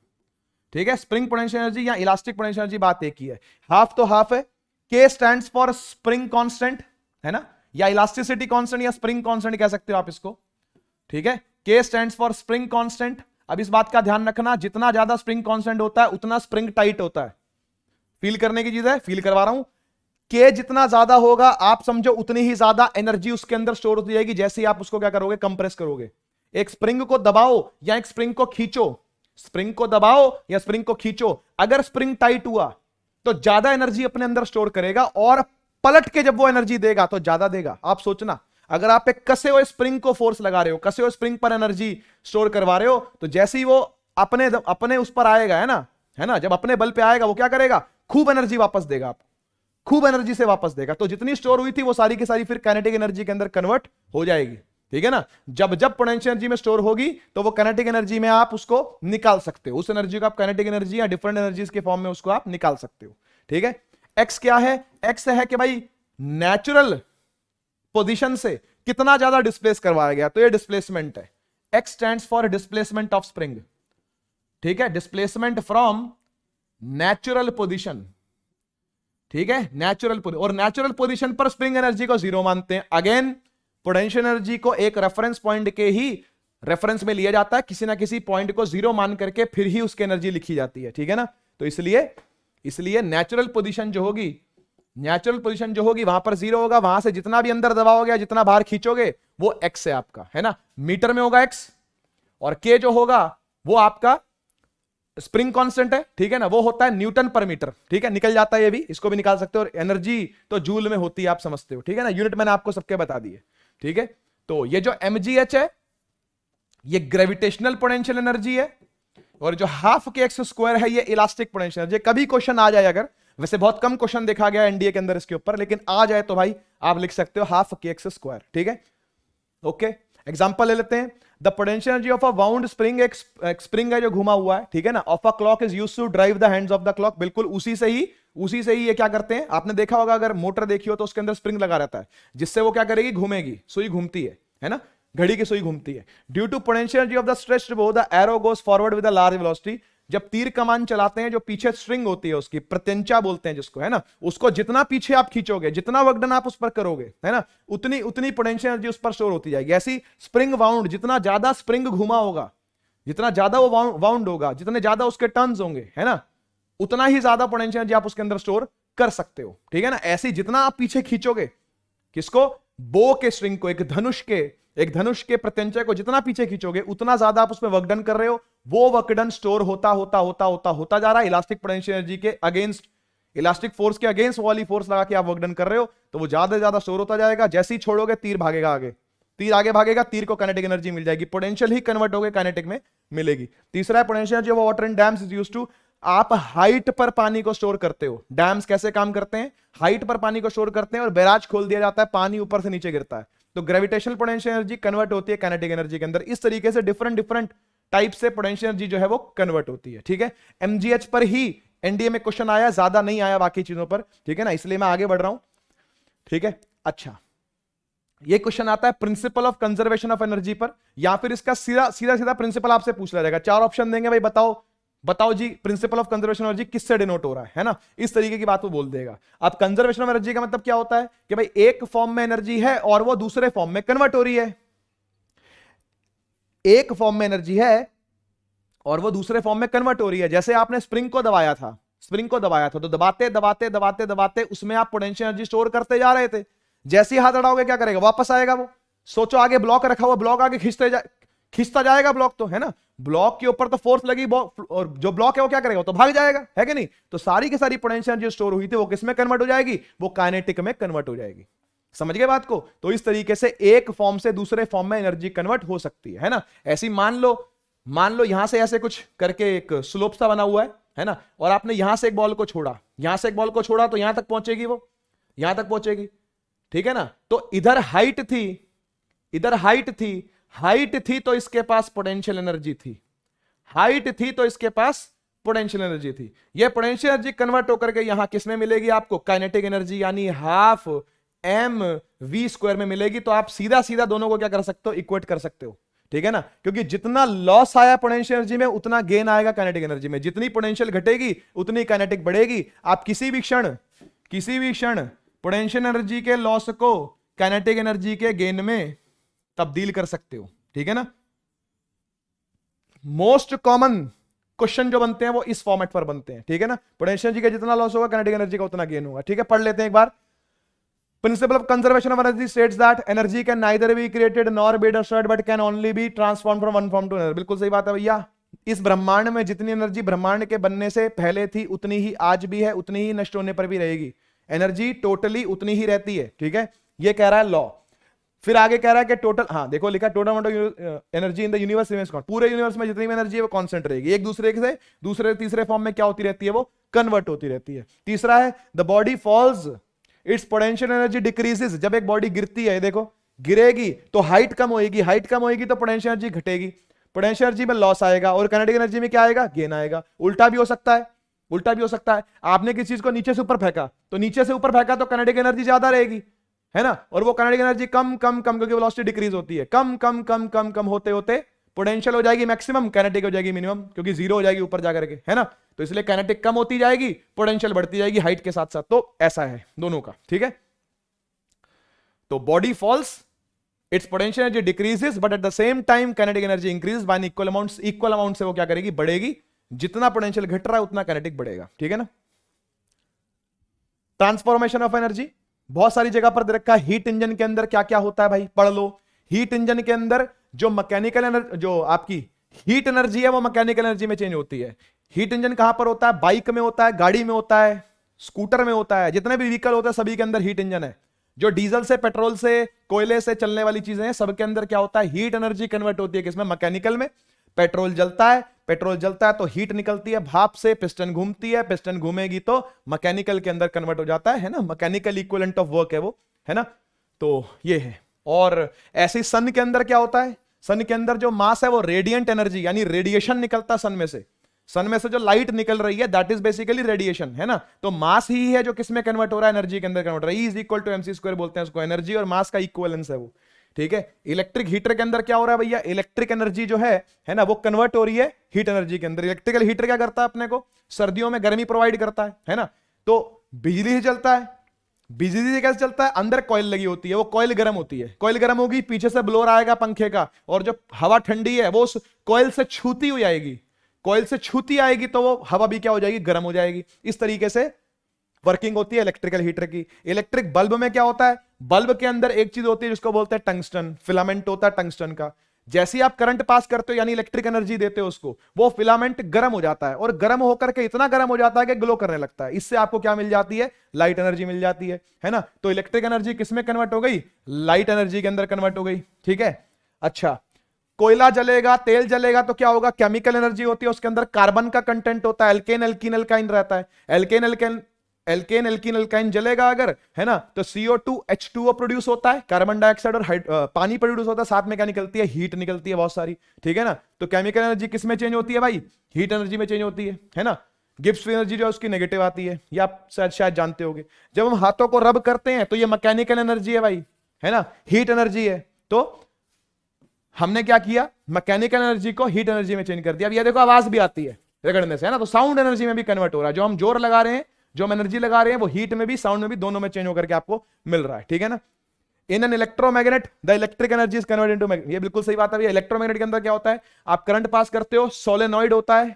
ठीक है। स्प्रिंग पोटेंशियल एनर्जी या इलास्टिक पोटेंशियल एनर्जी, बात एक ही है। हाफ तो हाफ है, k stands for spring constant, है ना, या इलास्टिसिटी कांस्टेंट या स्प्रिंग कांस्टेंट कह सकते हो आप इसको, ठीक है। k stands for spring constant. अब इस बात का ध्यान रखना, जितना ज्यादा स्प्रिंग कांस्टेंट होता है उतना स्प्रिंग टाइट होता है। फील करने की चीज है, फील करवा रहा हूं। K जितना ज्यादा होगा आप समझो उतनी ही ज्यादा एनर्जी उसके अंदर स्टोर होती जाएगी, जैसे ही आप उसको क्या करोगे, कंप्रेस करोगे। एक स्प्रिंग को दबाओ या एक स्प्रिंग को खींचो, स्प्रिंग को दबाओ या स्प्रिंग को खींचो, अगर स्प्रिंग टाइट हुआ तो ज्यादा एनर्जी अपने अंदर स्टोर करेगा, और पलट के जब वो एनर्जी देगा तो ज्यादा देगा। आप सोचना, अगर आप एक कसे हुए स्प्रिंग को फोर्स लगा रहे हो, कसे हुए स्प्रिंग पर एनर्जी स्टोर करवा रहे हो, तो जैसे ही वो अपने उस पर आएगा, है ना, जब अपने बल पे आएगा वो क्या करेगा, खूब एनर्जी वापस देगा आपको, खूब एनर्जी से वापस देगा। तो जितनी स्टोर हुई थी वो सारी की सारी फिर काइनेटिक एनर्जी के अंदर कन्वर्ट हो जाएगी, ठीक है ना। जब जब पोटेंशियल एनर्जी में स्टोर होगी तो वो काइनेटिक एनर्जी में आप उसको निकाल सकते हो, उस एनर्जी को आप काइनेटिक एनर्जी या डिफरेंट एनर्जीज के फॉर्म में उसको आप निकाल सकते हो, ठीक है। एक्स क्या है, एक्स है कि भाई नेचुरल पोजीशन से कितना ज्यादा डिस्प्लेस करवाया गया, तो ये डिस्प्लेसमेंट है। X stands for displacement of spring, ठीक है, डिस्प्लेसमेंट फ्रॉम नेचुरल पोजीशन, ठीक है, नेचुरल पोजीशन, और नेचुरल पोजीशन पर स्प्रिंग एनर्जी को जीरो मानते हैं। अगेन पोटेंशियल एनर्जी को एक रेफरेंस पॉइंट के ही रेफरेंस में लिया जाता है, किसी ना किसी पॉइंट को जीरो मान करके फिर ही उसकी एनर्जी लिखी जाती है, ठीक है ना। तो इसलिए नेचुरल पोजीशन जो होगी, नेचुरल पोजीशन जो होगी वहां पर जीरो होगा, वहां से जितना भी अंदर दबाओगे या जितना बाहर खींचोगे वो एक्स है आपका, है ना, मीटर में होगा एक्स, और के जो होगा वो आपका स्प्रिंग कांस्टेंट है, ठीक है ना, वो होता है न्यूटन पर मीटर, ठीक है, निकल जाता है ये भी, इसको भी निकाल सकते हो, और एनर्जी तो जूल में होती है, आप समझते हो, ठीक है ना, यूनिट मैंने आपको सबके बता दिए, ठीक है। तो ये जो mgh है ये ग्रेविटेशनल पोटेंशियल एनर्जी है, और जो हाफ के एक्स स्क्वायर है ये इलास्टिक पोटेंशियल एनर्जी। कभी क्वेश्चन आ जाए, अगर, वैसे बहुत कम क्वेश्चन देखा गया एनडीए के अंदर इसके ऊपर, लेकिन आ जाए तो भाई आप लिख सकते हो हाफ के एक्स स्क्वायर, ठीक है। ओके, एग्जांपल ले लेते हैं। The potential energy of a wound spring, एक स्प्रिंग है जो घुमा हुआ है, ठीक है ना, of a clock is used to drive the hands of the clock. बिल्कुल उसी से ही ये क्या करते हैं, आपने देखा होगा, अगर मोटर देखी हो तो उसके अंदर स्प्रिंग लगा रहता है, जिससे वो क्या करेगी, घूमेगी, सुई घूमती है ना, घड़ी की सुई घूमती है। Due to potential energy of the stretched bow the arrow goes forward with a large velocity. जब तीर कमान चलाते हैं, जो पीछे स्ट्रिंग होती है उसकी, प्रत्यंचा बोलते हैं जिसको, है ना, उसको जितना पीछे आप खींचोगे, जितना वर्क डन आप उस पर करोगे, है ना, उतनी पोटेंशियल एनर्जी उस पर स्टोर होती जाएगी। ऐसी स्प्रिंग वाउंड, जितना ज्यादा स्प्रिंग घुमा होगा, जितना ज्यादा वो वाउंड होगा, जितने ज्यादा उसके टर्न्स होंगे, है ना, उतना ही ज्यादा पोटेंशियल एनर्जी आप उसके अंदर स्टोर कर सकते हो, ठीक है ना। ऐसी जितना आप पीछे खींचोगे, किसको, बो के स्ट्रिंग को, एक धनुष के प्रत्यंचा को जितना पीछे खींचोगे, उतना ज्यादा आप उसमें वर्कडन कर रहे हो, वो वर्कडन स्टोर होता जा रहा है इलास्टिक पोटेंशियल एनर्जी के अगेंस्ट, इलास्टिक फोर्स के अगेंस्ट वाली फोर्स लगा के आप वर्कडन कर रहे हो, तो वो ज्यादा से ज्यादा स्टोर होता जाएगा। जैसे ही छोड़ोगे तीर भागेगा आगे, तीर आगे भागेगा, तीर को काइनेटिक एनर्जी मिल जाएगी, पोटेंशियल ही कन्वर्ट होकर काइनेटिक में मिलेगी। तीसरा है potential energy of water in dams is used to, आप हाइट पर पानी को स्टोर करते हो। डैम्स कैसे काम करते हैं, हाइट पर पानी को स्टोर करते हैं, और बैराज खोल दिया जाता है, पानी ऊपर से नीचे गिरता है, तो ग्रेविटेशनल पोटेंशियल एनर्जी कन्वर्ट होती है काइनेटिक एनर्जी के अंदर। इस तरीके से डिफरेंट टाइप से पोटेंशियल एनर्जी जो है वो कन्वर्ट होती है, ठीक है। एमजीएच पर ही एनडीए में क्वेश्चन आया, ज्यादा नहीं आया बाकी चीजों पर, ठीक है ना, इसलिए मैं आगे बढ़ रहा हूं, ठीक है। अच्छा, ये क्वेश्चन आता है principal of conservation of energy पर, या फिर इसका सीधा प्रिंसिपल आपसे पूछ लिया जाएगा। 4 ऑप्शन देंगे, भाई बताओ जी principle of conservation of energy किससे डिनोट हो रहा है ना, इस तरीके की बात वो बोल देगा। अब कंजर्वेशन ऑफ एनर्जी का मतलब क्या होता है कि भाई एक फॉर्म में एनर्जी है और वो दूसरे फॉर्म में कन्वर्ट हो रही है, एक फॉर्म में एनर्जी है और वो दूसरे फॉर्म में कन्वर्ट हो रही है। जैसे आपने स्प्रिंग को दबाया था, तो दबाते उसमें आप पोटेंशियल एनर्जी स्टोर करते जा रहे थे। जैसे ही हाथ अड़ाओगे क्या करेगा, वापस आएगा वो। सोचो आगे ब्लॉक रखा हुआ, ब्लॉक आगे खींचता जाएगा ब्लॉक, तो है ना, ब्लॉक के ऊपर तो फोर्स लगी, और जो ब्लॉक है वो क्या करेगा, वो तो भाग जाएगा, है कि नहीं। तो सारी की सारी पोटेंशियल एनर्जी स्टोर हुई थी वो किस में कन्वर्ट हो जाएगी, वो काइनेटिक में कन्वर्ट हो जाएगी। समझ गए बात को। तो इस तरीके से एक फॉर्म से दूसरे फॉर्म में एनर्जी कन्वर्ट हो सकती है ना। ऐसी मान लो यहां से ऐसे कुछ करके एक स्लोप सा बना हुआ है ना, और आपने यहां से एक बॉल को छोड़ा, तो यहां तक पहुंचेगी, वो यहां तक पहुंचेगी, ठीक है ना। तो इधर हाइट थी तो इसके पास पोटेंशियल एनर्जी थी, ये पोटेंशियल एनर्जी कन्वर्ट होकर के यहां किसमें मिलेगी आपको, काइनेटिक एनर्जी, यानी हाफ एम वी स्क्वायर में मिलेगी। तो आप सीधा दोनों को क्या कर सकते हो, इक्वेट कर सकते हो, ठीक है ना। क्योंकि जितना लॉस आया पोटेंशियल एनर्जी में उतना गेन आएगा काइनेटिक एनर्जी में, जितनी पोटेंशियल घटेगी उतनी काइनेटिक बढ़ेगी। आप किसी भी क्षण पोटेंशियल एनर्जी के लॉस को काइनेटिक एनर्जी के गेन में तब्दील कर सकते हो, ठीक है ना। मोस्ट कॉमन क्वेश्चन जो बनते हैं वो इस फॉर्मेट पर बनते हैं, ठीक है ना। पोटेंशियल एनर्जी का जितना लॉस होगा काइनेटिक एनर्जी का उतना गेन होगा, ठीक है। पढ़ लेते हैं एक बार। Principle of conservation of energy states that energy can neither be created nor be destroyed but can only be transformed from one form to another. बिल्कुल सही बात है भैया। इस ब्रह्मांड में जितनी एनर्जी ब्रह्मांड के बनने से पहले थी उतनी ही आज भी है, उतनी ही नष्ट होने पर भी रहेगी। एनर्जी टोटली उतनी ही रहती है, ठीक है। ये कह रहा है लॉ। फिर आगे कह रहा है कि टोटल, हाँ देखो लिखा, total amount of energy in the universe remains constant. पूरे यूनिवर्स में जितनी भी एनर्जी है वो कांस्टेंट रहेगी, एक दूसरे से दूसरे तीसरे फॉर्म में क्या होती रहती है, वो कन्वर्ट होती रहती है। तीसरा है the body false it's potential energy decreases. जब एक बॉडी गिरती है, देखो गिरेगी तो हाइट कम होगी तो पोटेंशियल एनर्जी घटेगी, पोटेंशियल एनर्जी में लॉस आएगा और काइनेटिक एनर्जी में क्या आएगा, गेन आएगा। उल्टा भी हो सकता है, आपने किसी चीज को नीचे से ऊपर फेंका तो काइनेटिक एनर्जी ज्यादा रहेगी, है ना, और वो काइनेटिक एनर्जी कम क्योंकि वेलोसिटी डिक्रीज होती है, कम होते होते पोटेंशियल हो जाएगी मैक्सिमम, काइनेटिक हो जाएगी मिनिमम, क्योंकि जीरो हो जाएगी ऊपर जाकर के, है ना। तो इसलिए काइनेटिक कम होती जाएगी, पोटेंशियल बढ़ती जाएगी हाइट के साथ साथ। तो ऐसा है दोनों का, ठीक है। तो body false, it's potential energy decreases, but at the same time kinetic energy increase y equal amount. Equal amount से वो क्या करेगी, बढ़ेगी। जितना पोटेंशियल घट रहा है उतना काइनेटिक बढ़ेगा, ठीक है ना। ट्रांसफॉर्मेशन ऑफ एनर्जी बहुत सारी जगह पर दे रखा है। हीट इंजन के अंदर क्या क्या होता है भाई, पढ़ लो। हीट इंजन के अंदर जो मैकेनिकल एनर्जी, जो आपकी हीट एनर्जी है वो मैकेनिकल एनर्जी में चेंज होती है। हीट इंजन कहां पर होता है, बाइक में होता है, गाड़ी में होता है, स्कूटर में होता है, जितने भी व्हीकल होते हैं सभी के अंदर हीट इंजन है। जो डीजल से, पेट्रोल से, कोयले से चलने वाली चीजें हैं, सबके अंदर क्या होता है, हीट एनर्जी कन्वर्ट होती है किसमें, मैकेनिकल में। पेट्रोल जलता है, पेट्रोल जलता है तो हीट निकलती है, भाप से पिस्टन घूमती है, पिस्टन घूमेगी तो मैकेनिकल के अंदर कन्वर्ट हो जाता है ना। मैकेनिकल इक्विवेलेंट ऑफ वर्क है वो, है ना। तो ये है। और ऐसे सन के अंदर क्या होता है, सन के अंदर जो मास है वो रेडिएंट एनर्जी, यानी रेडिएशन निकलता है सन में से। सन में से जो लाइट निकल रही है दैट इज बेसिकली रेडिएशन, है ना। तो मास ही है जो किसमें कन्वर्ट हो रहा है, एनर्जी के अंदर कन्वर्ट हो रहा है। E is equal to MC square बोलते हैं उसको, एनर्जी और मास का इक्विवेलेंस है वो, ठीक है। इलेक्ट्रिक हीटर के अंदर क्या हो रहा है भैया, इलेक्ट्रिक एनर्जी जो है ना, वो कन्वर्ट हो रही है हीट एनर्जी के अंदर। इलेक्ट्रिकल हीटर क्या करता है, अपने को सर्दियों में गर्मी प्रोवाइड करता है ना। तो बिजली से चलता है, बिजली से कैसे चलता है, अंदर कॉइल लगी होती है, वो कॉइल गर्म होती है, कॉइल गर्म होगी, पीछे से ब्लोअर आएगा पंखे का, और जो हवा ठंडी है वो उस कॉइल से छूती हुई आएगी, कॉइल से छूती आएगी तो वो हवा भी क्या हो जाएगी, गर्म हो जाएगी। इस तरीके से वर्किंग होती है इलेक्ट्रिकल हीटर की। इलेक्ट्रिक बल्ब में क्या होता है, बल्ब के अंदर एक चीज होती है जिसको बोलते हैं टंगस्टन, फिलामेंट होता है टंगस्टन का। जैसे ही आप करंट पास करते हो यानी इलेक्ट्रिक एनर्जी देते हो उसको, वो फिलामेंट गर्म हो जाता है, और गर्म होकर के इतना गर्म हो जाता है कि ग्लो करने लगता है। इससे आपको क्या मिल जाती है, लाइट एनर्जी मिल जाती है ना। तो इलेक्ट्रिक एनर्जी किसमें कन्वर्ट हो गई, लाइट एनर्जी के अंदर कन्वर्ट हो गई, ठीक है। अच्छा, कोयला जलेगा, तेल जलेगा तो क्या होगा, केमिकल एनर्जी होती है, उसके अंदर कार्बन का कंटेंट होता है, एल्केन एल्कीन एल्काइन रहता है। एल्केन एल्कीन एल्काइन जलेगा अगर, है ना, तो CO2 H2O प्रोड्यूस होता है, कार्बन डाइऑक्साइड और पानी प्रोड्यूस होता है, साथ में क्या निकलती है, हीट निकलती है बहुत सारी, ठीक है ना। तो केमिकल एनर्जी किस में चेंज होती है भाई, हीट एनर्जी में चेंज होती है ना। गिब्स फ्री एनर्जी जो है उसकी नेगेटिव आती है, ये आप शायद जानते होंगे। जब हम हाथों को रब करते हैं तो ये मैकेनिकल एनर्जी है भाई, है ना, हीट एनर्जी है। तो हमने क्या किया, मैकेनिकल एनर्जी को हीट एनर्जी में चेंज कर दिया। अब ये देखो आवाज भी आती है रगड़ने से, है ना, तो साउंड एनर्जी में भी कन्वर्ट हो रहा है। जो हम जोर लगा रहे हैं, जो हम एनर्जी लगा रहे हैं, वो हीट में भी, साउंड में भी, दोनों में चेंज होकर के आपको मिल रहा है, ठीक है ना। In an electromagnet the electric energy is converted into magnet, ये बिल्कुल सही बात है। इलेक्ट्रोमैग्नेट के अंदर क्या होता है, आप करंट पास करते हो, सोलेनॉइड होता है,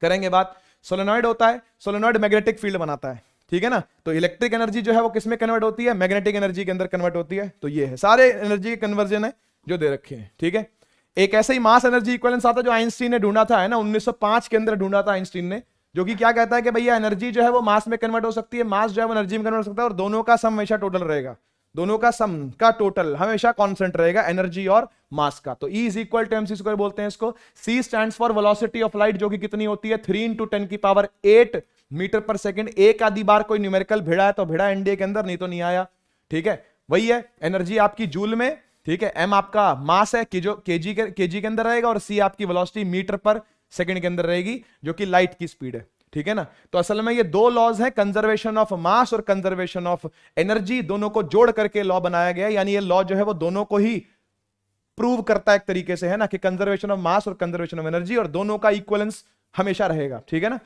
करेंगे बात, सोलेनॉइड होता है, सोलेनॉइड मैग्नेटिक फील्ड बनाता है, ठीक है ना। तो इलेक्ट्रिक एनर्जी जो है वो किसमें कन्वर्ट होती है, मैग्नेटिक एनर्जी के अंदर कन्वर्ट होती है। तो ये है सारे एनर्जी के कन्वर्जन है जो दे रखे हैं, ठीक है। एक ऐसे ही मास एनर्जी इक्विवेलेंस आता है जो आइंस्टीन ने ढूंढा था, है ना, 1905 के अंदर ढूंढा था आइंस्टीन ने, जो कि क्या कहता है कि भैया एनर्जी जो है वो मास में कन्वर्ट हो सकती है, मास जो है वो एनर्जी में कन्वर्ट हो सकता है, और दोनों का सम हमेशा टोटल रहेगा, दोनों का सम का टोटल हमेशा कांस्टेंट रहेगा, एनर्जी और मास का। तो E is equal to MC square बोलते हैं इसको। C stands for velocity of light, जो कि कितनी होती है, 3 × 10⁸ मीटर पर सेकंड। एक आधी बार कोई न्यूमेरिकल भिड़ा है तो भिड़ा NDA के अंदर, नहीं तो नहीं आया, ठीक है। वही है, एनर्जी आपकी जूल में, ठीक है, M आपका मास है कि जो केजी के अंदर रहेगा, और C आपकी वेलोसिटी मीटर पर सेकंड के अंदर रहेगी, जो कि लाइट की स्पीड है, ठीक है ना। तो असल में ये दो लॉज हैं, कंजर्वेशन ऑफ मास और कंजर्वेशन ऑफ एनर्जी, दोनों को जोड़ करके लॉ बनाया गया। यानी ये लॉ जो है वो दोनों को ही प्रूव करता है एक तरीके से, है ना, कि कंजर्वेशन ऑफ मास और कंजर्वेशन ऑफ एनर्जी, और दोनों का इक्वलेंस हमेशा रहेगा, ठीक है ना।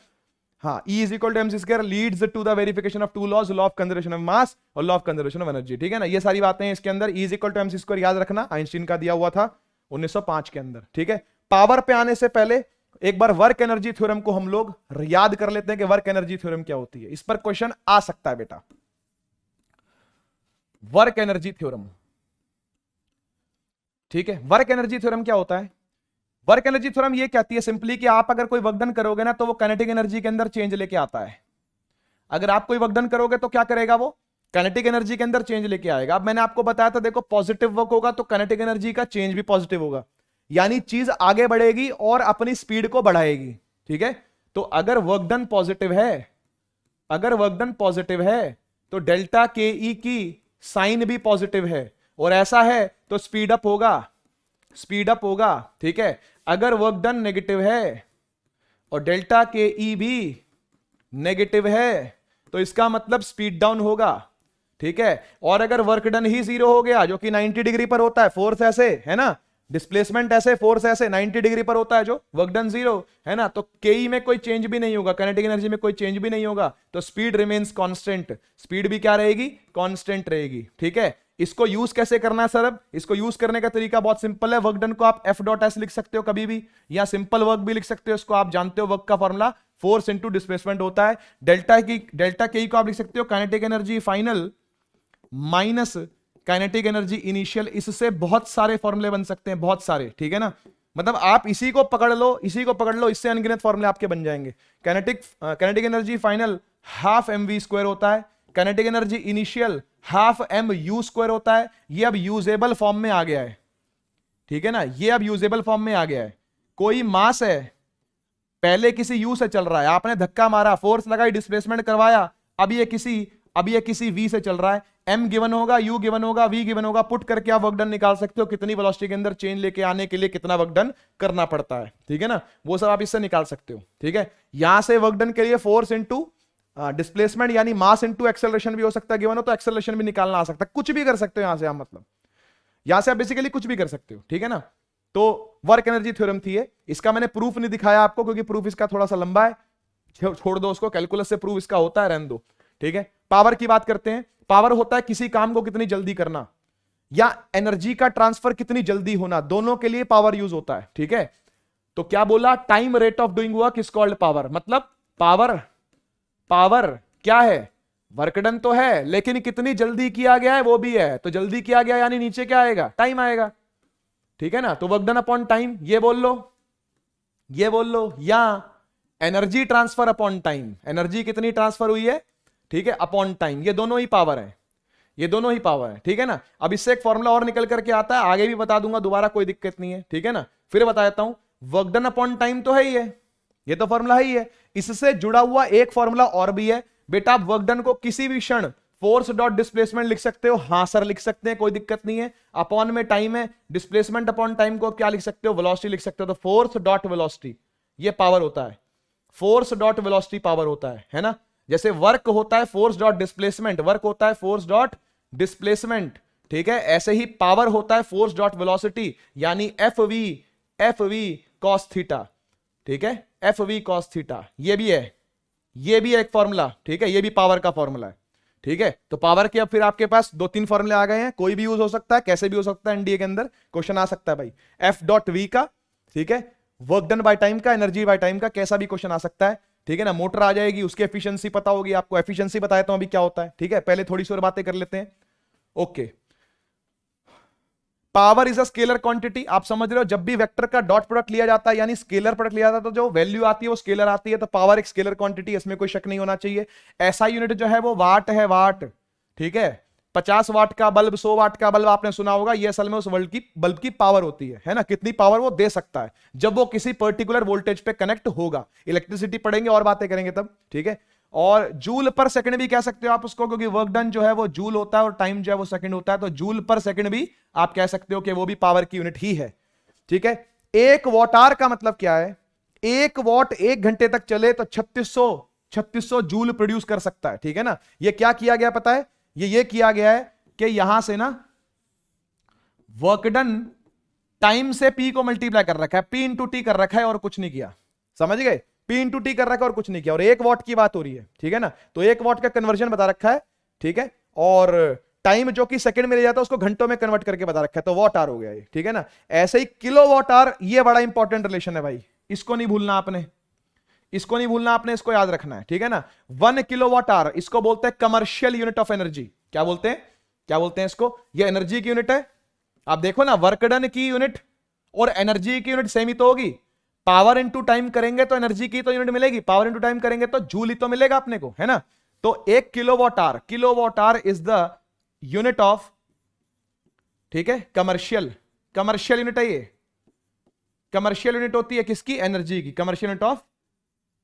हाँ, E is equal to MC square leads to the verification of two laws, law of conservation of mass और law of conservation of energy, ठीक है ना। ये सारी बातें हैं इसके अंदर। E is equal to MC square याद रखना, आइंस्टीन का दिया हुआ था 1905 के अंदर, ठीक है। पावर पे आने से पहले एक बार वर्क एनर्जी थ्योरम को हम लोग याद कर लेते हैं कि वर्क एनर्जी थ्योरम क्या होती है। इस पर क्वेश्चन आ सकता है बेटा, वर्क एनर्जी थ्योरम, ठीक है। वर्क एनर्जी थ्योरम क्या होता है, वर्क एनर्जी थ्योरम ये कहती है सिंपली कि आप अगर कोई वर्क डन करोगे ना तो वो काइनेटिक एनर्जी के अंदर चेंज लेके आता है। अगर आप कोई वर्क डन करोगे तो क्या करेगा, वो काइनेटिक एनर्जी के अंदर चेंज लेके आएगा। अब मैंने आपको बताया था, देखो पॉजिटिव वर्क होगा तो काइनेटिक एनर्जी का चेंज भी पॉजिटिव होगा, यानी चीज आगे बढ़ेगी और अपनी स्पीड को बढ़ाएगी, ठीक है। तो अगर वर्क डन पॉजिटिव है, अगर वर्क डन पॉजिटिव है तो डेल्टा के ई की साइन भी पॉजिटिव है, और ऐसा है तो स्पीड अप होगा, स्पीड अप होगा, ठीक है। अगर वर्क डन नेगेटिव है और डेल्टा के ई भी नेगेटिव है तो इसका मतलब स्पीड डाउन होगा, ठीक है। और अगर वर्क डन ही 0 हो गया, जो कि 90 डिग्री पर होता है, फोर्स ऐसे है ना, डिस्प्लेसमेंट ऐसे, फोर्स ऐसे, 90 डिग्री पर होता है जो, वर्क डन 0 है ना, तो केई में कोई चेंज भी नहीं होगा, काइनेटिक एनर्जी में कोई चेंज भी नहीं होगा, तो स्पीड रिमेन्स कांस्टेंट, स्पीड भी क्या रहेगी, कांस्टेंट रहेगी। ठीक है, इसको यूज कैसे करना है सर? अब इसको यूज करने का तरीका बहुत सिंपल है। वर्क डन को आप एफ डॉट एस लिख सकते हो कभी भी, या सिंपल वर्क भी लिख सकते हो, इसको आप जानते हो, वर्क का फॉर्मूला फोर्स इंटू डिस्प्लेसमेंट होता है। डेल्टा के को आप लिख सकते हो kinetic energy final minus kinetic energy initial. इससे बहुत सारे फॉर्मूले बन सकते हैं, बहुत सारे, ठीक है ना, मतलब आप इसी को पकड़ लो, इसी को पकड़ लो, इससे अनगिनत फॉर्मूले आपके बन जाएंगे। Kinetic energy final half M V square होता है, kinetic energy initial half M U square होता है। ये अब यूजेबल फॉर्म में आ गया है, ठीक है ना, ये अब यूजेबल फॉर्म में आ गया है। कोई मास है, पहले किसी यू से चल रहा है, आपने धक्का मारा, फोर्स लगाई, डिस्प्लेसमेंट करवाया, अब ये किसी वी से चल रहा है, एम गिवन होगा, यू गिवन होगा, वी गिवन होगा, पुट करके आप वर्क डन निकाल सकते हो, कितनी वेलोसिटी के अंदर चेंज लेके आने के लिए कितना वर्क डन करना पड़ता है, ठीक है ना, वो सब आप इससे निकाल सकते हो। ठीक है, यहां से वर्क डन के लिए फोर्स इंटू डिस्प्लेसमेंट यानी मास इंटू एक्सेलरेशन भी हो सकता है, गिवन हो तो एक्सेलरेशन भी निकालना आ सकता है, कुछ भी कर सकते हो यहां से आप, मतलब यहां से आप बेसिकली कुछ भी कर सकते हो। ठीक है ना, तो वर्क एनर्जी थ्योरम थी ये, इसका मैंने प्रूफ नहीं दिखाया आपको क्योंकि प्रूफ इसका थोड़ा सा लंबा है, छोड़ दो उसको, कैलकुलस से प्रूफ इसका होता है, रहने दो। ठीक है, पावर की बात करते हैं। पावर होता है किसी काम को कितनी जल्दी करना या एनर्जी का ट्रांसफर कितनी जल्दी होना, दोनों के लिए पावर यूज होता है। ठीक है, तो क्या बोला, time rate of doing work is called power, मतलब पावर क्या है, वर्क डन तो है लेकिन कितनी जल्दी किया गया है वो भी है, तो जल्दी किया गया यानी नीचे क्या आएगा, टाइम आएगा। ठीक है ना, तो वर्क डन अपॉन टाइम ये बोल लो, या energy transfer upon time, energy कितनी ट्रांसफर हुई है, ठीक है, अपॉन टाइम, ये दोनों ही पावर है, ये दोनों ही पावर है। ठीक है ना, अब इससे एक फॉर्मूला और निकल करके आता है, आगे भी बता दूंगा दोबारा, कोई दिक्कत नहीं है। ठीक है ना, फिर बता देता हूं, वर्क डन अपॉन टाइम तो है ही है, ये तो फॉर्मूला है ही है, इससे जुड़ा हुआ एक फॉर्मूला और भी है बेटा, आप वर्क डन को किसी भी क्षण फोर्स डॉट डिस्प्लेसमेंट लिख सकते हो, हां सर लिख सकते हैं, कोई दिक्कत नहीं है, अपॉन में टाइम है, डिस्प्लेसमेंट अपॉन टाइम को क्या लिख सकते हो, वेलोसिटी लिख सकते हो, तो फोर्स डॉट वेलोसिटी ये पावर होता है, फोर्स डॉट वेलोसिटी पावर होता है ना, जैसे वर्क होता है फोर्स डॉट डिस्प्लेसमेंट, वर्क होता है फोर्स डॉट डिस्प्लेसमेंट, ठीक है, ऐसे ही पावर होता है फोर्स डॉट वेलोसिटी, यानी एफ वी कॉस थीटा। ठीक है, एफ वी कॉस थीटा, ये भी है एक फॉर्मूला। ठीक है, ये भी पावर का फॉर्मूला है। ठीक है, तो पावर के अब फिर आपके पास 2-3 फॉर्मूले आ गए हैं, कोई भी यूज हो सकता है, कैसे भी हो सकता है, एनडीए के अंदर क्वेश्चन आ सकता है भाई, एफ डॉट वी का, ठीक है, वर्क डन बाय टाइम का, एनर्जी बाय टाइम का, कैसा भी क्वेश्चन आ सकता है। ठीक है ना, मोटर आ जाएगी, उसकी एफिशिएंसी पता होगी आपको, एफिशिएंसी बताया तो अभी क्या होता है। ठीक है, पहले थोड़ी सी और बातें कर लेते हैं। Okay, power is a scalar quantity, आप समझ रहे हो, जब भी वेक्टर का डॉट प्रोडक्ट लिया जाता है यानी स्केलर प्रोडक्ट लिया जाता है तो जो वैल्यू आती है वो स्केलर आती है, तो पावर एक स्केलर क्वांटिटी, इसमें कोई शक नहीं होना चाहिए। ऐसा यूनिट जो है वो वाट है, वाट। ठीक है, 50 वाट का बल्ब, 100 वाट का बल्ब आपने सुना होगा, ये असल में उस बल्ब की पावर होती है ना, कितनी पावर वो दे सकता है जब वो किसी पर्टिकुलर वोल्टेज पे कनेक्ट होगा। इलेक्ट्रिसिटी पढ़ेंगे और बातें करेंगे तब। ठीक है, और जूल पर सेकंड भी कह सकते हो आप उसको, क्योंकि वर्क डन जो है वो जूल होता है और टाइम जो है वो सेकंड होता है, तो जूल पर सेकंड भी आप कह सकते हो कि वो भी पावर की यूनिट ही है। ठीक है, 1 वॉट आवर का मतलब क्या है, 1 वॉट 1 घंटे तक चले तो 3600 जूल प्रोड्यूस कर सकता है। ठीक है ना, ये क्या किया गया पता है, ये किया गया है कि यहां से ना वर्क डन टाइम से पी को मल्टीप्लाई कर रखा है, पी इंटू टी कर रखा है और कुछ नहीं किया, समझ गए, पी इंटू टी कर रखा है और कुछ नहीं किया, और 1 वॉट की बात हो रही है। ठीक है ना, तो 1 वॉट का कन्वर्जन बता रखा है। ठीक है, और टाइम जो कि सेकंड में ले जाता है उसको घंटों में कन्वर्ट करके बता रखा है, तो वॉट आवर हो गया ये। ठीक है ना, ऐसे ही किलो वॉट आवर, ये बड़ा इंपॉर्टेंट रिलेशन है भाई, इसको नहीं भूलना आपने, इसको याद रखना है। ठीक है ना, 1 किलो वॉट आवर, इसको बोलते हैं कमर्शियल यूनिट ऑफ एनर्जी। क्या बोलते हैं इसको, ये एनर्जी की यूनिट है। आप देखो ना, वर्क डन की यूनिट और एनर्जी की यूनिट सेम ही तो होगी, पावर इंटू टाइम करेंगे तो एनर्जी की तो यूनिट मिलेगी, पावर इंटू टाइम करेंगे तो जूल ही तो मिलेगा अपने को, है ना। तो 1 kilowatt hour is the unit of, ठीक है, कमर्शियल यूनिट है ये, कमर्शियल यूनिट होती है किसकी, एनर्जी की, commercial unit of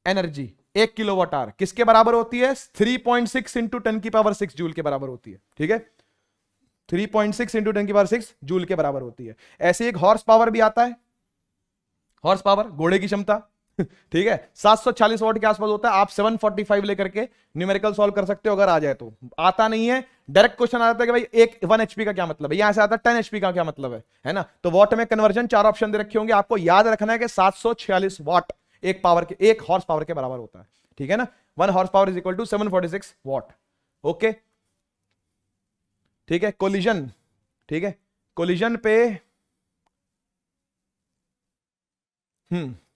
energy. 1 kilowatt hour किसके बराबर होती है, 3.6 इंटू 10 की पावर 6 जूल के बराबर होती है। ठीक है, 3.6 इंटू 10 की पावर 6 जूल के बराबर होती है। ऐसे एक हॉर्स पावर भी आता है, हॉर्स पावर घोड़े की क्षमता, ठीक है, 746 वॉट के आसपास होता है। आप 745 लेकर के न्यूमेरिकल सॉल्व कर सकते हो अगर आ जाए तो। आता नहीं है, डायरेक्ट क्वेश्चन आ जाता है कि भाई एक 1 HP का क्या मतलब है, यहां से आता है 10 HP का क्या मतलब है ना। तो वॉट में कन्वर्जन 4 ऑप्शन दे रखे होंगे, आपको याद रखना है कि 746 वॉट एक हॉर्स पावर के बराबर होता है। ठीक है ना, 1 horse power is equal to 746 watt. Okay, ठीक है। कोलिजन, ठीक है, कोलिजन पे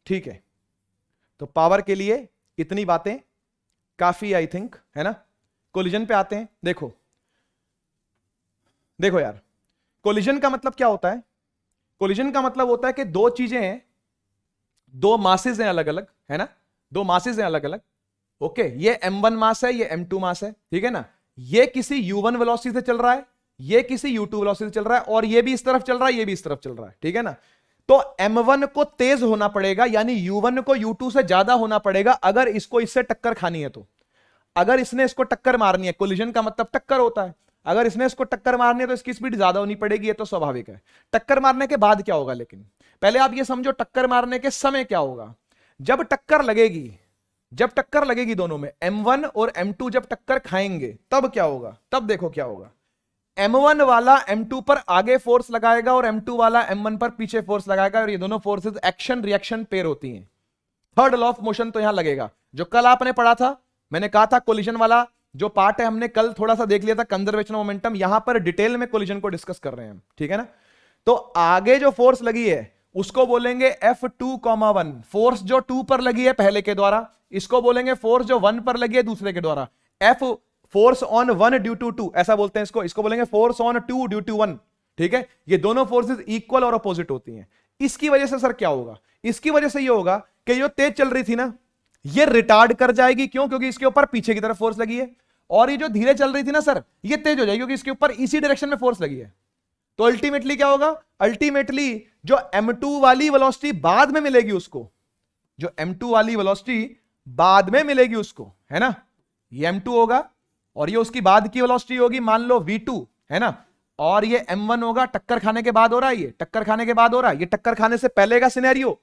ठीक है। तो पावर के लिए इतनी बातें काफी आई थिंक, है ना। कोलिजन पे आते हैं। देखो देखो यार, कोलिजन का मतलब क्या होता है? कोलिजन का मतलब होता है कि दो चीजें हैं, दो मासेस हैं अलग अलग, है ना, दो मासेस हैं अलग अलग। ओके, ये m1 मास है, ये m2 मास है, ठीक है ना। ये किसी u1 वेलोसिटी से चल रहा है, ये किसी u2 वेलोसिटी से चल रहा है, और ये भी इस तरफ चल रहा है, ये भी इस तरफ चल रहा है, ठीक है ना। तो m1 को तेज होना पड़ेगा, यानी u1 को u2 से ज्यादा होना पड़ेगा अगर इसको इससे टक्कर खानी है तो। अगर इसने इसको टक्कर मारनी है, कोलिजन का मतलब टक्कर होता है, अगर इसने इसको टक्कर मारनी है तो इसकी स्पीड ज्यादा होनी पड़ेगी, ये तो स्वाभाविक है। टक्कर मारने के बाद क्या होगा, लेकिन पहले आप ये समझो टक्कर मारने के समय क्या होगा। जब टक्कर लगेगी, जब टक्कर लगेगी दोनों में, m1 और m2 जब टक्कर खाएंगे तब क्या होगा, तब देखो क्या होगा। m1 वाला m2 पर आगे फोर्स लगाएगा और m2 वाला m1 पर पीछे फोर्स लगाएगा, और ये दोनों फोर्सेस एक्शन रिएक्शन पेयर होती हैं। थर्ड लॉ ऑफ मोशन तो यहां लगेगा, जो कल आपने पढ़ा था। मैंने कहा था कोलिजन वाला जो पार्ट है हमने कल थोड़ा सा देख लिया था, कंजर्वेशन ऑफ मोमेंटम। यहां पर डिटेल में कोलिजन को डिस्कस कर रहे हैं हम, ठीक है ना। तो आगे जो फोर्स लगी है उसको बोलेंगे F2,1, फोर्स जो 2 पर लगी है पहले के द्वारा, इसको बोलेंगे फोर्स जो 1 पर लगी है दूसरे के द्वारा। F force on 1 due to 2 ऐसा बोलते हैं इसको बोलेंगे फोर्स ऑन 2 ड्यू टू 1, ठीक है। ये दोनों फोर्सेस इक्वल और अपोजिट होती हैं। इसकी वजह से सर क्या होगा, इसकी वजह से ये होगा कि जो तेज चल रही थी ना, ये रिटार्ड कर जाएगी। क्यों? क्योंकि इसके ऊपर पीछे की तरफ फोर्स लगी है। और ये जो धीरे चल रही थी ना सर, ये तेज हो जाएगी क्योंकि इसके ऊपर इसी डायरेक्शन में फोर्स लगी है। तो अल्टीमेटली क्या होगा, अल्टीमेटली जो m2 वाली वेलोसिटी बाद में मिलेगी उसको, जो m2 वाली वेलोसिटी बाद में मिलेगी उसको, है ना, ये m2 होगा और ये उसकी बाद की वेलोसिटी होगी, मान लो v2, है ना। और ये m1 होगा, टक्कर खाने के बाद हो रहा है, ये टक्कर खाने के बाद हो रहा है, ये टक्कर खाने से पहले का सिनेरियो,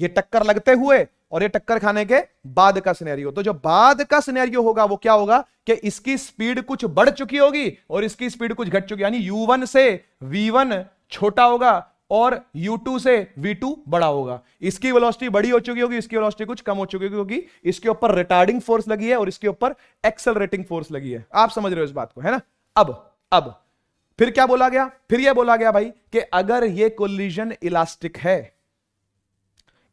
ये टक्कर लगते हुए, और ये टक्कर खाने के बाद का सिनेरियो। तो जो बाद का सिनेरियो होगा वो क्या होगा कि इसकी स्पीड कुछ बढ़ चुकी होगी और इसकी स्पीड कुछ घट चुकी, यानी u1 से v1 छोटा होगा और u2 से v2 बड़ा होगा। इसकी वेलोसिटी बड़ी हो चुकी होगी, इसकी वेलोसिटी कुछ कम हो चुकी होगी, क्योंकि इसके ऊपर रिटार्डिंग फोर्स लगी है और इसके ऊपर एक्सेलरेटिंग फोर्स लगी है। आप समझ रहे हो इस बात को, है ना। अब फिर क्या बोला गया, फिर यह बोला गया भाई कि अगर यह कोलिजन इलास्टिक है,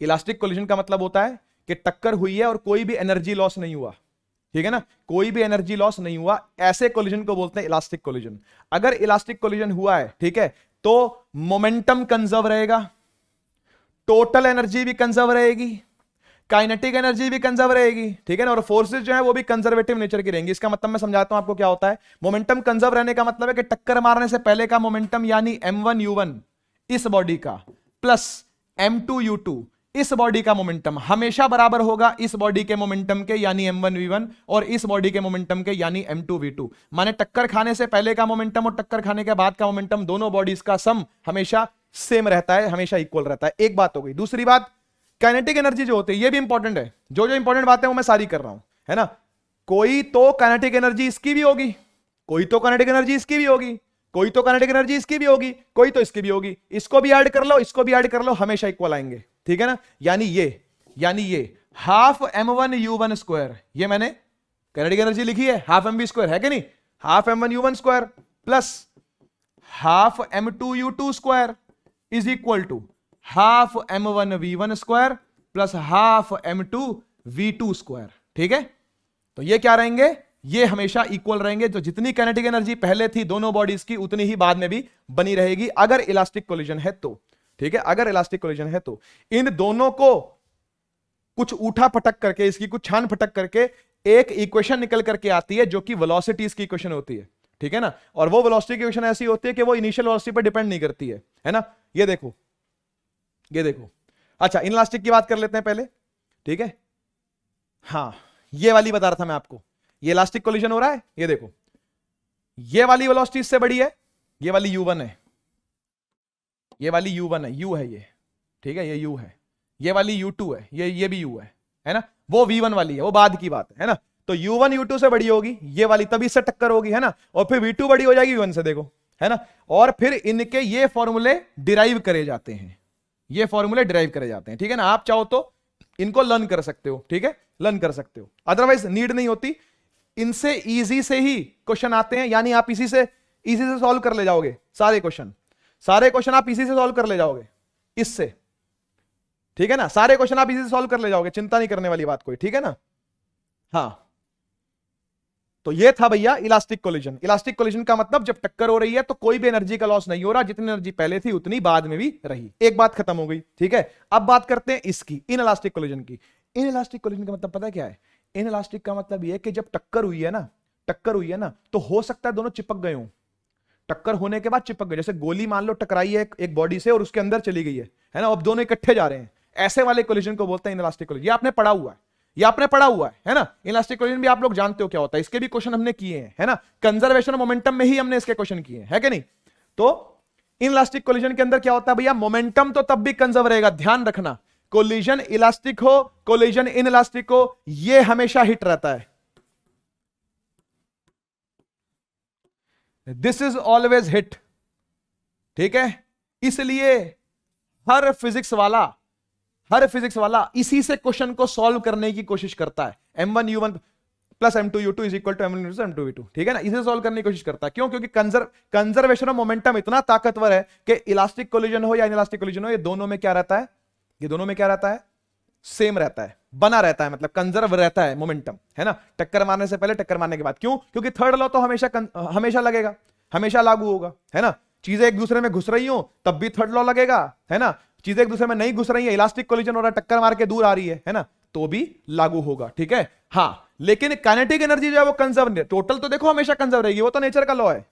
इलास्टिक कोलिजन का मतलब होता है कि टक्कर हुई है और कोई भी एनर्जी लॉस नहीं हुआ, ठीक है ना, कोई भी एनर्जी लॉस नहीं हुआ, ऐसे कोलिजन को बोलते हैं इलास्टिक कोलिजन। अगर इलास्टिक कोलिजन हुआ है, ठीक है, तो मोमेंटम कंजर्व रहेगा, टोटल एनर्जी भी कंजर्व रहेगी, काइनेटिक एनर्जी भी कंजर्व रहेगी, ठीक है ना, और फोर्सेस जो है वो भी कंजर्वेटिव नेचर की रहेंगी। इसका मतलब मैं समझाता हूं आपको क्या होता है। मोमेंटम कंजर्व रहने का मतलब है कि टक्कर मारने से पहले का मोमेंटम यानी m1u1 इस बॉडी का प्लस m2u2 इस बॉडी का मोमेंटम हमेशा बराबर होगा इस बॉडी के मोमेंटम के यानी m1v1 और इस बॉडी के मोमेंटम के यानी m2v2। माने टक्कर खाने से पहले का मोमेंटम और टक्कर खाने के बाद का मोमेंटम, दोनों बॉडीज का सम हमेशा सेम रहता है, हमेशा इक्वल रहता है। एक बात हो गई। दूसरी बात, काइनेटिक एनर्जी जो होती है, ये भी इंपॉर्टेंट है। जो जो इंपॉर्टेंट बातें वो मैं सारी कर रहा हूं, है ना। कोई तो काइनेटिक एनर्जी इसकी भी होगी, कोई तो काइनेटिक एनर्जी इसकी भी होगी, कोई तो काइनेटिक एनर्जी इसकी भी होगी, कोई तो इसकी भी होगी। इसको भी ऐड कर लो, इसको भी ऐड कर लो, हमेशा इक्वल आएंगे, ठीक है ना। यानी ये हाफ m1u1 स्क्वायर, ये मैंने काइनेटिक एनर्जी लिखी है हाफ mv स्क्वायर, है कि नहीं, half m1u1 square plus half m2u2 square is equal to half m1v1 square plus half m2v2 square, ठीक है। तो ये क्या रहेंगे, ये हमेशा इक्वल रहेंगे। तो जितनी काइनेटिक एनर्जी पहले थी दोनों बॉडीज की, उतनी ही बाद में भी बनी रहेगी अगर इलास्टिक कोलिजन है तो, ठीक है। अगर इलास्टिक कोलिजन है तो इन दोनों को कुछ उठा पटक करके, इसकी कुछ छान पटक करके एक इक्वेशन निकल करके आती है जो कि वेलोसिटीज की इक्वेशन होती है, ठीक है ना। और वो वेलोसिटी की इक्वेशन ऐसी होती है कि वो इनिशियल वेलोसिटी पर डिपेंड नहीं करती है ना। ये देखो, ये देखो। अच्छा, इनलास्टिक की बात कर लेते हैं पहले, ठीक है। हाँ, ये वाली बता रहा था मैं आपको, ये इलास्टिक कोलिजन हो रहा है, ये देखो, ये वाली वेलोसिटी इससे बड़ी है, ये वाली u1 है, ये वाली u1 है, u है ये, ठीक है, ये u है, ये वाली U2 है, ये भी U है ना, वो V1 वाली है, वो बाद की बात है ना। तो U1 U2 से बड़ी होगी ये वाली, तभी इससे टक्कर होगी, है ना। और फिर V2 बड़ी हो जाएगी V1 से, देखो, है ना। और फिर इनके ये फॉर्मूले डिराइव करे जाते हैं, ये फॉर्मूले डिराइव करे जाते हैं, ठीक है ना। आप चाहो तो इनको लर्न कर सकते हो, ठीक है, लर्न कर सकते हो, अदरवाइज नीड नहीं होती। इनसे इजी से ही क्वेश्चन आते हैं, यानी आप इसी से सॉल्व कर ले जाओगे सारे क्वेश्चन आप इसी से सॉल्व कर ले जाओगे इससे, ठीक है ना। सारे क्वेश्चन आप इसी से सॉल्व कर ले जाओगे, चिंता नहीं करने वाली बात कोई, ठीक है ना। हाँ, तो ये था भैया इलास्टिक कोलिजन। इलास्टिक कोलिजन का मतलब जब टक्कर हो रही है तो कोई भी एनर्जी का लॉस नहीं हो रहा, जितनी एनर्जी पहले थी उतनी बाद में भी रही। एक बात खत्म हो गई, ठीक है। अब बात करते हैं इसकी, इन इलास्टिक कोलिजन की। इन इलास्टिक कोलिजन का मतलब पता क्या है? इन इलास्टिक का मतलब ये है कि जब टक्कर हुई है ना, तो हो सकता है दोनों चिपक गए हों। टक्कर होने के बाद चिपक गए, जैसे गोली मान लो टकराई है एक बॉडी से और उसके अंदर चली गई है ना, अब दोनों इकट्ठे जा रहे हैं, ऐसे वाले कोलिजन को बोलते हैं इनइलास्टिक कोलिजन। ये आपने पढ़ा हुआ है ना। इलास्टिक कोलिजन भी आप लोग जानते हो क्या होता है, इसके भी क्वेश्चन हमने किए हैं, है ना। कंजर्वेशन मोमेंटम में ही हमने इसके क्वेश्चन किए हैं, है कि नहीं। तो इनइलास्टिक कोलिजन के अंदर क्या होता है भैया, मोमेंटम तो तब भी कंजर्व रहेगा, ध्यान रखना। कोलिजन इलास्टिक हो, कोलिजन इनइलास्टिक हो, ये हमेशा हिट रहता है। दिस इज ऑलवेज हिट, ठीक है। इसलिए हर फिजिक्स वाला इसी से क्वेश्चन को सॉल्व करने की कोशिश करता है। M1 U1 plus M2 U2 is equal to M1 U2 M2 V2, ठीक है ना। इसे सॉल्व करने की कोशिश करता है, क्यों? क्योंकि कंजर्वेशन ऑफ मोमेंटम इतना ताकतवर है कि इलास्टिक कोलिजन हो या इनइलास्टिक कोलिजन हो, ये दोनों में क्या रहता है, सेम रहता है, बना रहता है, मतलब कंजर्व रहता है मोमेंटम, है ना। टक्कर मारने से पहले, टक्कर मारने के बाद। क्यों? क्योंकि थर्ड लॉ तो हमेशा लगेगा, हमेशा लागू होगा, है ना। चीजें एक दूसरे में घुस रही हो तब भी थर्ड लॉ लगेगा, है ना। चीजें एक दूसरे में नहीं घुस रही है, इलास्टिक कोलिजन हो रहा है, टक्कर मार के दूर आ रही है ना, तो भी लागू होगा, ठीक है। हाँ, लेकिन काइनेटिक एनर्जी जो है वो कंजर्व नहीं, टोटल तो देखो हमेशा कंजर्व रहेगी, वो तो नेचर का लॉ है।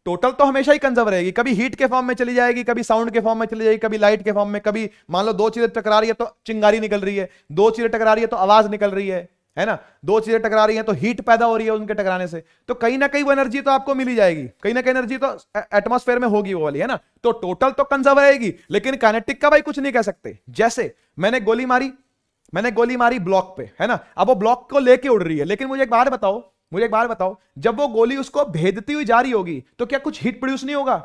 टोटल तो हमेशा ही कंजर्व रहेगी, कभी हीट के फॉर्म में चली जाएगी, कभी साउंड के फॉर्म में चली जाएगी, कभी लाइट के फॉर्म में, कभी मान लो दो चीजें टकरा रही है तो चिंगारी निकल रही है, दो चीजें टकरा रही है तो आवाज निकल रही है ना, दो चीजें टकरा रही हैं तो हीट पैदा हो रही है उनके टकराने से, तो कहीं ना कहीं वो एनर्जी तो आपको मिल ही जाएगी, कहीं ना कहीं एनर्जी तो एटमॉस्फेयर में होगी वो वाली, है ना। तो टोटल तो कंजर्व रहेगी, लेकिन काइनेटिक का भाई कुछ नहीं कह सकते। जैसे मैंने गोली मारी ब्लॉक पे, है ना, अब वो ब्लॉक को लेके उड़ रही है, लेकिन मुझे एक बात बताओ, जब वो गोली उसको भेदती हुई जा रही होगी तो क्या कुछ हीट प्रोड्यूस नहीं होगा?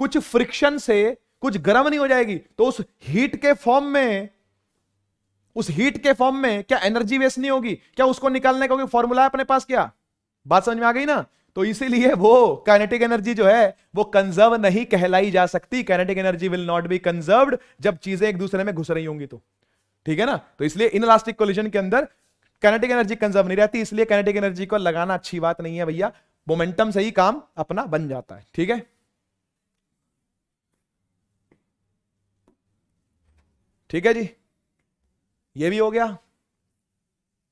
कुछ फ्रिक्शन से कुछ गर्म नहीं हो जाएगी? तो उस हीट के फॉर्म में क्या एनर्जी वेस्ट नहीं होगी? क्या उसको निकालने का कोई फॉर्मूला है अपने पास? क्या बात समझ में आ गई ना? तो इसीलिए वो काइनेटिक एनर्जी जो है वो कंजर्व नहीं कहलाई जा सकती। Kinetic energy will not be conserved जब चीजें एक दूसरे में घुस रही होंगी तो, ठीक है ना। तो इसलिए इनइलास्टिक कोलिजन के अंदर काइनेटिक एनर्जी कंजर्व नहीं रहती, इसलिए काइनेटिक एनर्जी को लगाना अच्छी बात नहीं है भैया, मोमेंटम से ही काम अपना बन जाता है, ठीक है। ठीक है जी, ये भी हो गया।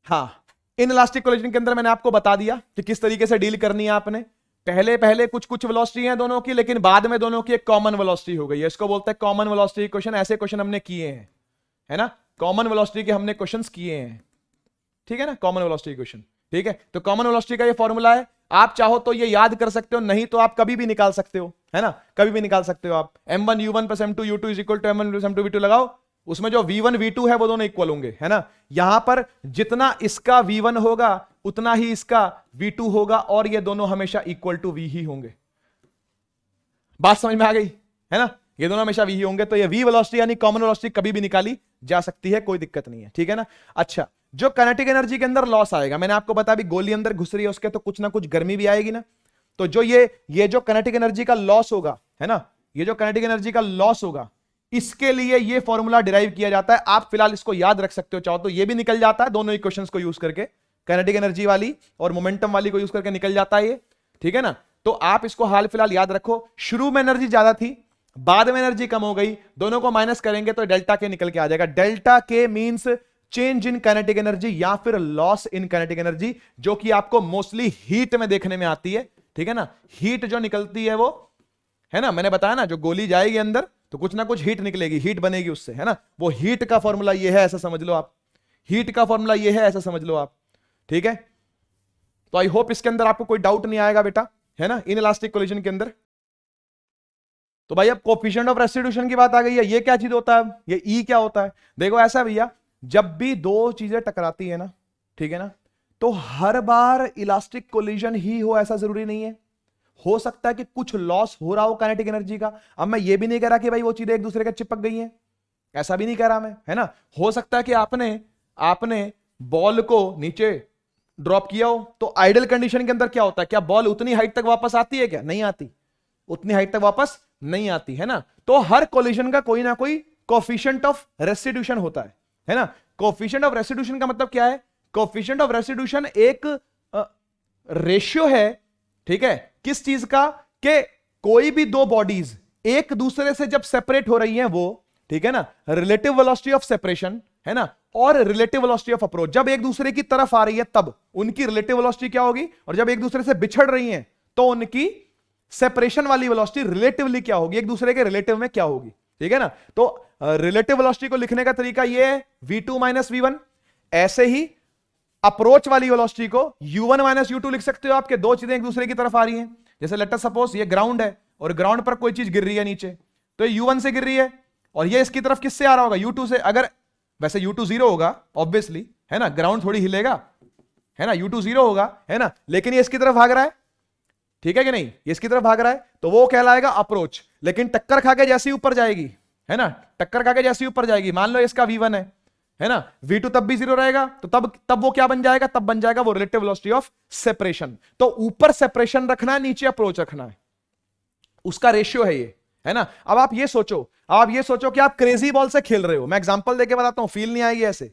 हाँ, इनइलास्टिक कोलिजन के अंदर मैंने आपको बता दिया कि किस तरीके से डील करनी है आपने। पहले कुछ वेलोसिटी है दोनों की, लेकिन बाद में दोनों की एक कॉमन वेलोसिटी हो गई है, इसको बोलते हैं कॉमन वेलोसिटी क्वेश्चन। ऐसे क्वेश्चन हमने किए हैं, है ना, कॉमन वेलोसिटी के हमने क्वेश्चंस किए हैं, ठीक है ना, कॉमन वेलोसिटी क्वेश्चन, ठीक है। तो कॉमन वेलोसिटी का ये फॉर्मूला है, आप चाहो तो ये याद कर सकते हो, नहीं तो आप कभी भी निकाल सकते हो, है ना, कभी भी निकाल सकते हो आप। M1 U1 plus M2 U2 is equal to M1 plus M2 V2 लगाओ, उसमें जो V1 V2 है वो दोनों इक्वल होंगे, है ना। यहां पर जितना इसका V1 होगा उतना ही इसका V2 होगा, और ये दोनों हमेशा इक्वल टू V ही होंगे। बात समझ में आ गई, है ना, ये दोनों हमेशा V ही होंगे। तो ये V वेलोसिटी यानी कॉमन वेलोसिटी कभी भी निकाली जा सकती है, कोई दिक्कत नहीं है, ठीक है ना। अच्छा, जो काइनेटिक एनर्जी के अंदर लॉस आएगा, मैंने आपको बताया भी गोली अंदर घुस रही है उसके तो कुछ ना कुछ गर्मी भी आएगी ना। तो जो ये जो काइनेटिक एनर्जी का लॉस होगा, है ना, ये जो काइनेटिक एनर्जी का लॉस होगा, इसके लिए ये फॉर्मूला डिराइव किया जाता है। आप फिलहाल इसको याद रख सकते हो, चाहो तो ये भी निकल जाता है, दोनों इक्वेशंस को यूज करके, काइनेटिक एनर्जी वाली और मोमेंटम वाली को यूज करके निकल जाता है ये, ठीक है ना। तो आप इसको हाल फिलहाल याद रखो। शुरू में एनर्जी ज्यादा थी, बाद में एनर्जी कम हो गई, दोनों को माइनस करेंगे तो डेल्टा के निकल के आ जाएगा। डेल्टा के means change in kinetic energy या फिर लॉस इन काइनेटिक एनर्जी, जो कि आपको मोस्टली हीट में देखने में आती है, ठीक है ना। हीट जो निकलती है वो, है ना, मैंने बताया ना, जो गोली जाएगी अंदर तो कुछ ना कुछ हीट निकलेगी, हीट बनेगी उससे, है ना। वो हीट का फॉर्मूला ये है, ऐसा समझ लो आप, हीट का फॉर्मूला ये है, ऐसा समझ लो आप, ठीक है। तो आई होप इसके अंदर आपको कोई डाउट नहीं आएगा बेटा, है ना, इनइलास्टिक कोलिजन के अंदर। तो भाई अब कोफिशिएंट ऑफ रेस्टिट्यूशन की बात आ गई है। ये क्या चीज होता है, ये ई क्या होता है? देखो ऐसा भैया, जब भी दो चीजें टकराती है ना, ठीक है ना, तो हर बार इलास्टिक कोलिजन ही हो ऐसा जरूरी नहीं है। हो सकता है कि कुछ लॉस हो रहा हो काइनेटिक एनर्जी का। अब मैं ये भी नहीं कह रहा कि भाई वो चीजें एक दूसरे के चिपक गई हैं, ऐसा भी नहीं कह रहा मैं, है ना। हो सकता है कि आपने बॉल को नीचे ड्रॉप किया हो, तो आइडल कंडीशन के अंदर क्या होता है, क्या बॉल उतनी हाइट तक वापस आती है? क्या नहीं आती, उतनी हाइट तक वापस नहीं आती, है ना। तो हर कोलिजन का कोई ना कोई कोफिशिएंट ऑफ रेस्टिट्यूशन होता है ना। कोफिशिएंट ऑफ रेस्टिट्यूशन का मतलब क्या है? कोफिशिएंट ऑफ रेस्टिट्यूशन एक रेशियो है, ठीक है, किस चीज का? कि कोई भी दो बॉडीज एक दूसरे से जब सेपरेट हो रही हैं वो, ठीक है ना, रिलेटिव वेलोसिटी ऑफ सेपरेशन, है ना, और रिलेटिव वेलोसिटी ऑफ अप्रोच, जब एक दूसरे की तरफ आ रही है तब उनकी रिलेटिव वेलोसिटी क्या होगी, और जब एक दूसरे से बिछड़ रही हैं तो उनकी सेपरेशन वाली वेलोसिटी रिलेटिवली क्या होगी, एक दूसरे के रिलेटिव में क्या होगी, ठीक है ना। तो रिलेटिव वेलोसिटी को लिखने का तरीका ये है v2 माइनस v1। ऐसे ही अप्रोच वाली वेलोसिटी को u1 माइनस u2 लिख सकते हो। आपके दो चीजें एक दूसरे की तरफ आ रही हैं, जैसे लेट अस सपोज ये ग्राउंड है और ग्राउंड पर कोई चीज गिर रही है नीचे, तो ये u1 से गिर रही है और ये इसकी तरफ किससे आ रहा होगा, u2 से। अगर वैसे u2 0 होगा ऑब्वियसली, है ना, ग्राउंड थोड़ी हिलेगा, है ना, u2 0 होगा, है ना, लेकिन ये इसकी तरफ भाग रहा है, ठीक है कि नहीं, ये इसकी तरफ भाग रहा है, तो वो कहलाएगा अप्रोच। लेकिन टक्कर खा के जैसी ऊपर जाएगी, है ना, टक्कर खा के जैसी ऊपर जाएगी, मान लो इसका v1 है ना, v2 तब भी 0 रहेगा, तो तब वो क्या बन जाएगा, तब बन जाएगा वो रिलेटिव वेलोसिटी ऑफ सेपरेशन। तो ऊपर सेपरेशन रखना है, नीचे अप्रोच रखना है, उसका रेशियो है ये, है ना। अब आप ये सोचो कि आप क्रेजी बॉल से खेल रहे हो। मैं एग्जांपल देके बताता हूं, फील नहीं आएगी ऐसे,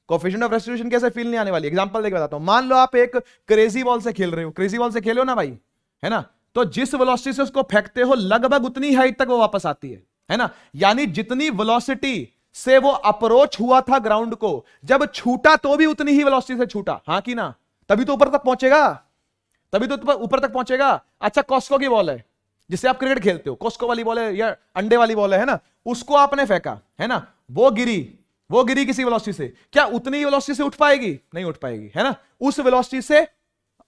कोफिशिएंट ऑफ रेस्टिट्यूशन कैसे फील नहीं आने वाली, एग्जांपल देके बताता हूं। मान लो आप एक क्रेजी बॉल से खेल रहे हो, क्रेजी बॉल से खेलो ना भाई, है ना, तो जिस वेलोसिटी से उसको फेंकते हो लगभग उतनी हाइट तक वो वापस आती है ना। यानी जितनी वेलोसिटी से वो अप्रोच हुआ था ग्राउंड को, जब छूटा तो भी उतनी ही वेलोसिटी से छूटा, हां कि ना, तभी तो ऊपर तक पहुंचेगा, तभी तो ऊपर तक पहुंचेगा। अच्छा, कॉस्को की बॉल है जिससे आप क्रिकेट खेलते हो, कॉस्को वाली बॉल है या अंडे वाली बॉल है ना, उसको आपने फेंका, है ना, वो गिरी किसी वेलोसिटी से, क्या उतनी वेलोसिटी से उठ पाएगी? नहीं उठ पाएगी, है ना। उस वेलोसिटी से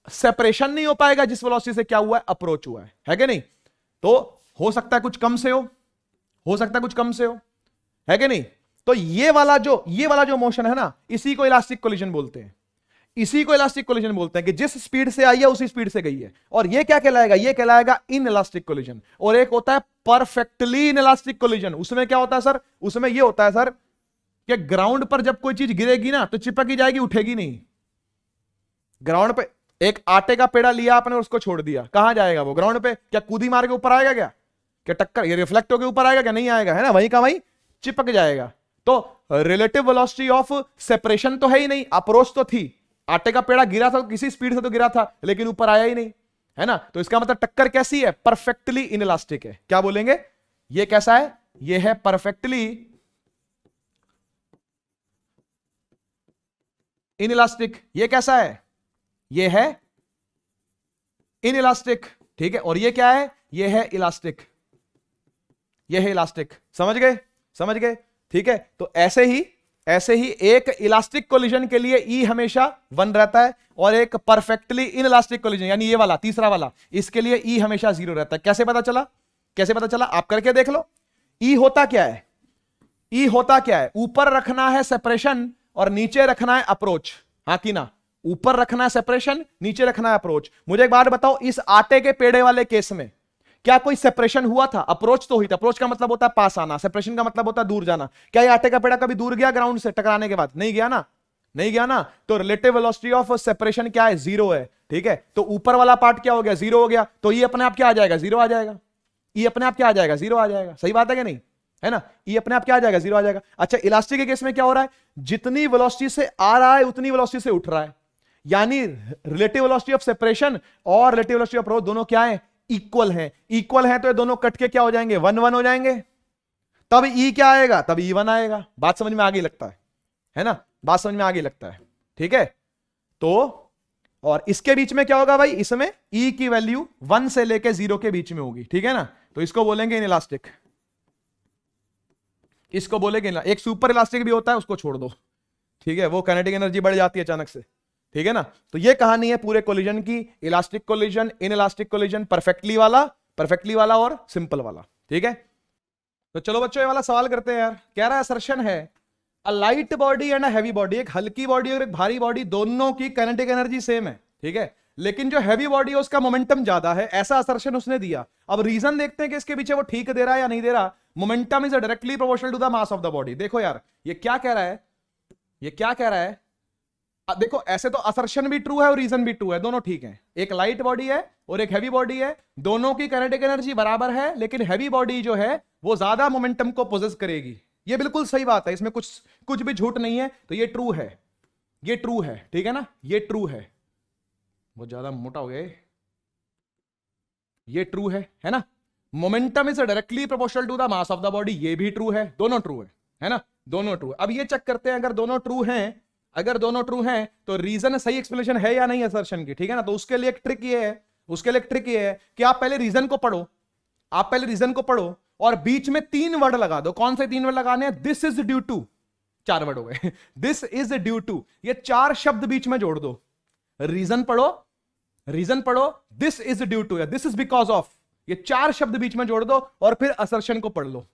सेपरेशन नहीं हो पाएगा जिस वेलोसिटी से क्या हुआ है, अप्रोच हुआ है कि नहीं। तो हो सकता है कुछ कम से हो सकता है कुछ कम से हो, है कि नहीं। तो ये वाला जो मोशन है ना, इसी को इलास्टिक कोलिजन बोलते हैं, इसी को इलास्टिक कोलिजन बोलते हैं कि जिस स्पीड से आई है उसी स्पीड से गई है। और ये क्या कहलाएगा, ये कहलाएगा इन इलास्टिक कोलिजन। और एक होता है परफेक्टली इन इलास्टिक कोलिजन। उसमें क्या होता है सर, उसमें ये होता है सर कि ग्राउंड पर जब कोई चीज गिरेगी ना तो चिपक ही जाएगी, उठेगी नहीं। ग्राउंड पे एक आटे का पेड़ा लिया आपने और उसको छोड़ दिया, कहां जाएगा वो, ग्राउंड पे? क्या कूदी मार के ऊपर आएगा क्या टक्कर, ये रिफ्लेक्ट होकर ऊपर आएगा क्या? नहीं आएगा, है ना, वहीं का वहीं चिपक जाएगा। तो रिलेटिव वेलोसिटी ऑफ सेपरेशन तो है ही नहीं, अप्रोच तो थी, आटे का पेड़ा गिरा था किसी स्पीड से तो गिरा था, लेकिन ऊपर आया ही नहीं, है ना। तो इसका मतलब टक्कर कैसी है, परफेक्टली इनइलास्टिक है। क्या बोलेंगे, ये कैसा है, ये है परफेक्टली इनइलास्टिक। ये कैसा है, ये है इनइलास्टिक, ठीक है। और ये क्या है, ये है इलास्टिक, ये है इलास्टिक। समझ गए, ठीक है। तो ऐसे ही एक इलास्टिक कोलिजन के लिए ई हमेशा 1 रहता है, और एक परफेक्टली इनइलास्टिक कोलिजन यानी ये वाला तीसरा वाला, इसके लिए ई हमेशा 0 रहता है। कैसे पता चला, आप करके देख लो। ई होता क्या है, ऊपर रखना है सेपरेशन और नीचे रखना है अप्रोच, हाँ कि ना। ऊपर रखना है सेपरेशन, नीचे रखना है अप्रोच। मुझे एक बात बताओ, इस आटे के पेड़े वाले केस में क्या कोई सेपरेशन हुआ था? अप्रोच तो हुई थी। अप्रोच का मतलब होता है पास आना, सेपरेशन का मतलब होता है दूर जाना। क्या ये आटे का पेड़ा कभी दूर गया ग्राउंड से टकराने के बाद? नहीं गया ना। तो रिलेटिव वेलोसिटी ऑफ सेपरेशन क्या है, 0 है, ठीक है। तो ऊपर वाला पार्ट क्या हो गया, 0 हो गया। तो ये अपने आप क्या आ जाएगा, 0 आ जाएगा। ये अपने आप क्या आ जाएगा, 0 आ जाएगा। सही बात है कि नहीं, है ना। ये अपने आप क्या आ जाएगा, 0 आ जाएगा। अच्छा, इलास्टिक के केस में क्या हो रहा है, जितनी वेलोसिटी से आ रहा है उतनी वेलोसिटी से उठ रहा है। यानी रिलेटिव वेलोसिटी ऑफ सेपरेशन और रिलेटिव वेलोसिटी ऑफ अप्रोच दोनों क्या है, इक्वल है। तो ये दोनों कट के क्या हो जाएंगे, 1 हो जाएंगे। तब ई क्या आएगा, तब E1 आएगा। बात समझ में आ गई लगता है ना, बात समझ में आ गई लगता है, ठीक है। तो और इसके बीच में क्या होगा भाई, इसमें ई की वैल्यू 1 से लेके 0 के बीच में होगी, ठीक है ना। तो इसको बोलेंगे इनइलास्टिक, इसको बोलेंगे। एक सुपर इलास्टिक भी होता है, उसको छोड़ दो, ठीक है, वो काइनेटिक एनर्जी बढ़ जाती है अचानक से, ठीक है ना। तो ये कहानी है पूरे कोलिजन की, elastic collision, inelastic collision, perfectly वाला और सिंपल वाला, ठीक है, तो चलो बच्चों ये वाला सवाल करते हैं यार। कह रहा है असर्शन है a light body and a heavy body, एक हल्की बॉडी और एक भारी बॉडी दोनों की काइनेटिक एनर्जी सेम है, ठीक है, लेकिन जो हैवी बॉडी है उसका मोमेंटम ज्यादा है, ऐसा असर्शन उसने दिया। अब रीजन देखते हैं कि इसके पीछे वो ठीक दे रहा है या नहीं दे रहा। Momentum is directly proportional to the mass of the body. देखो यार ये क्या कह रहा है, ये क्या कह रहा है, देखो ऐसे तो असर्शन भी ट्रू है और रीजन भी ट्रू है, दोनों ठीक है। एक लाइट बॉडी है और एक हैवी बॉडी है, दोनों की काइनेटिक एनर्जी बराबर है, लेकिन हैवी बॉडी जो है वो ज्यादा मोमेंटम को पोजेस करेगी। ये बिल्कुल सही बात है, इसमें कुछ भी झूठ नहीं है, तो ये ट्रू है, ये ट्रू है, ठीक है ना, ये ट्रू है। बहुत ज्यादा मोटा हो गया, ये ट्रू है ना। Momentum is directly proportional to the mass of the body, ये भी ट्रू है, दोनों ट्रू है ना, दोनों ट्रू है। अब ये चेक करते हैं, अगर दोनों ट्रू हैं, अगर दोनों ट्रू हैं तो रीजन सही एक्सप्लेनेशन है या नहीं असर्शन की, ठीक है ना। तो उसके लिए एक ट्रिक ये है, उसके लिए एक ट्रिक ये है कि आप पहले रीजन को पढ़ो, आप पहले रीजन को पढ़ो और बीच में 3 वर्ड लगा दो। कौन से 3 वर्ड लगाने हैं? This is due to, 4 word हो गए, दिस इज ड्यू टू, ये 4 शब्द बीच में जोड़ दो। रीजन पढ़ो, रीजन पढ़ो, दिस इज ड्यू टू या दिस इज बिकॉज ऑफ, ये 4 शब्द बीच में जोड़ दो और फिर असर्शन को पढ़ लो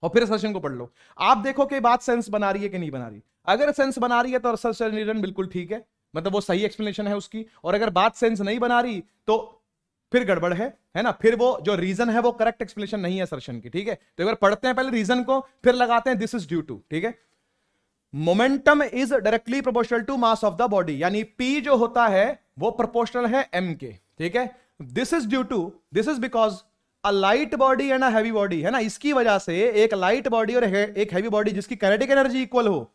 और फिर असर्शन को पढ़ लो। आप देखो कि बात सेंस बना रही है कि नहीं बना रही। अगर सेंस बना रही है तो असर्शन बिल्कुल ठीक है, मतलब वो सही एक्सप्लेनेशन है उसकी। और अगर बात सेंस नहीं बना रही तो फिर गड़बड़ है ना, फिर वो जो रीजन है वो करेक्ट एक्सप्लेनेशन नहीं है असर्शन की, ठीक है। तो एक बार पढ़ते हैं पहले रीजन को, फिर लगाते हैं दिस इज ड्यू टू, ठीक है। Momentum is directly proportional to mass of the body, यानी P जो होता है वो प्रोपोर्शनल है M के, ठीक है। This is due to, this is because a light body and a heavy body, है ना, इसकी वजह से एक लाइट बॉडी और एक हैवी बॉडी जिसकी काइनेटिक एनर्जी इक्वल हो,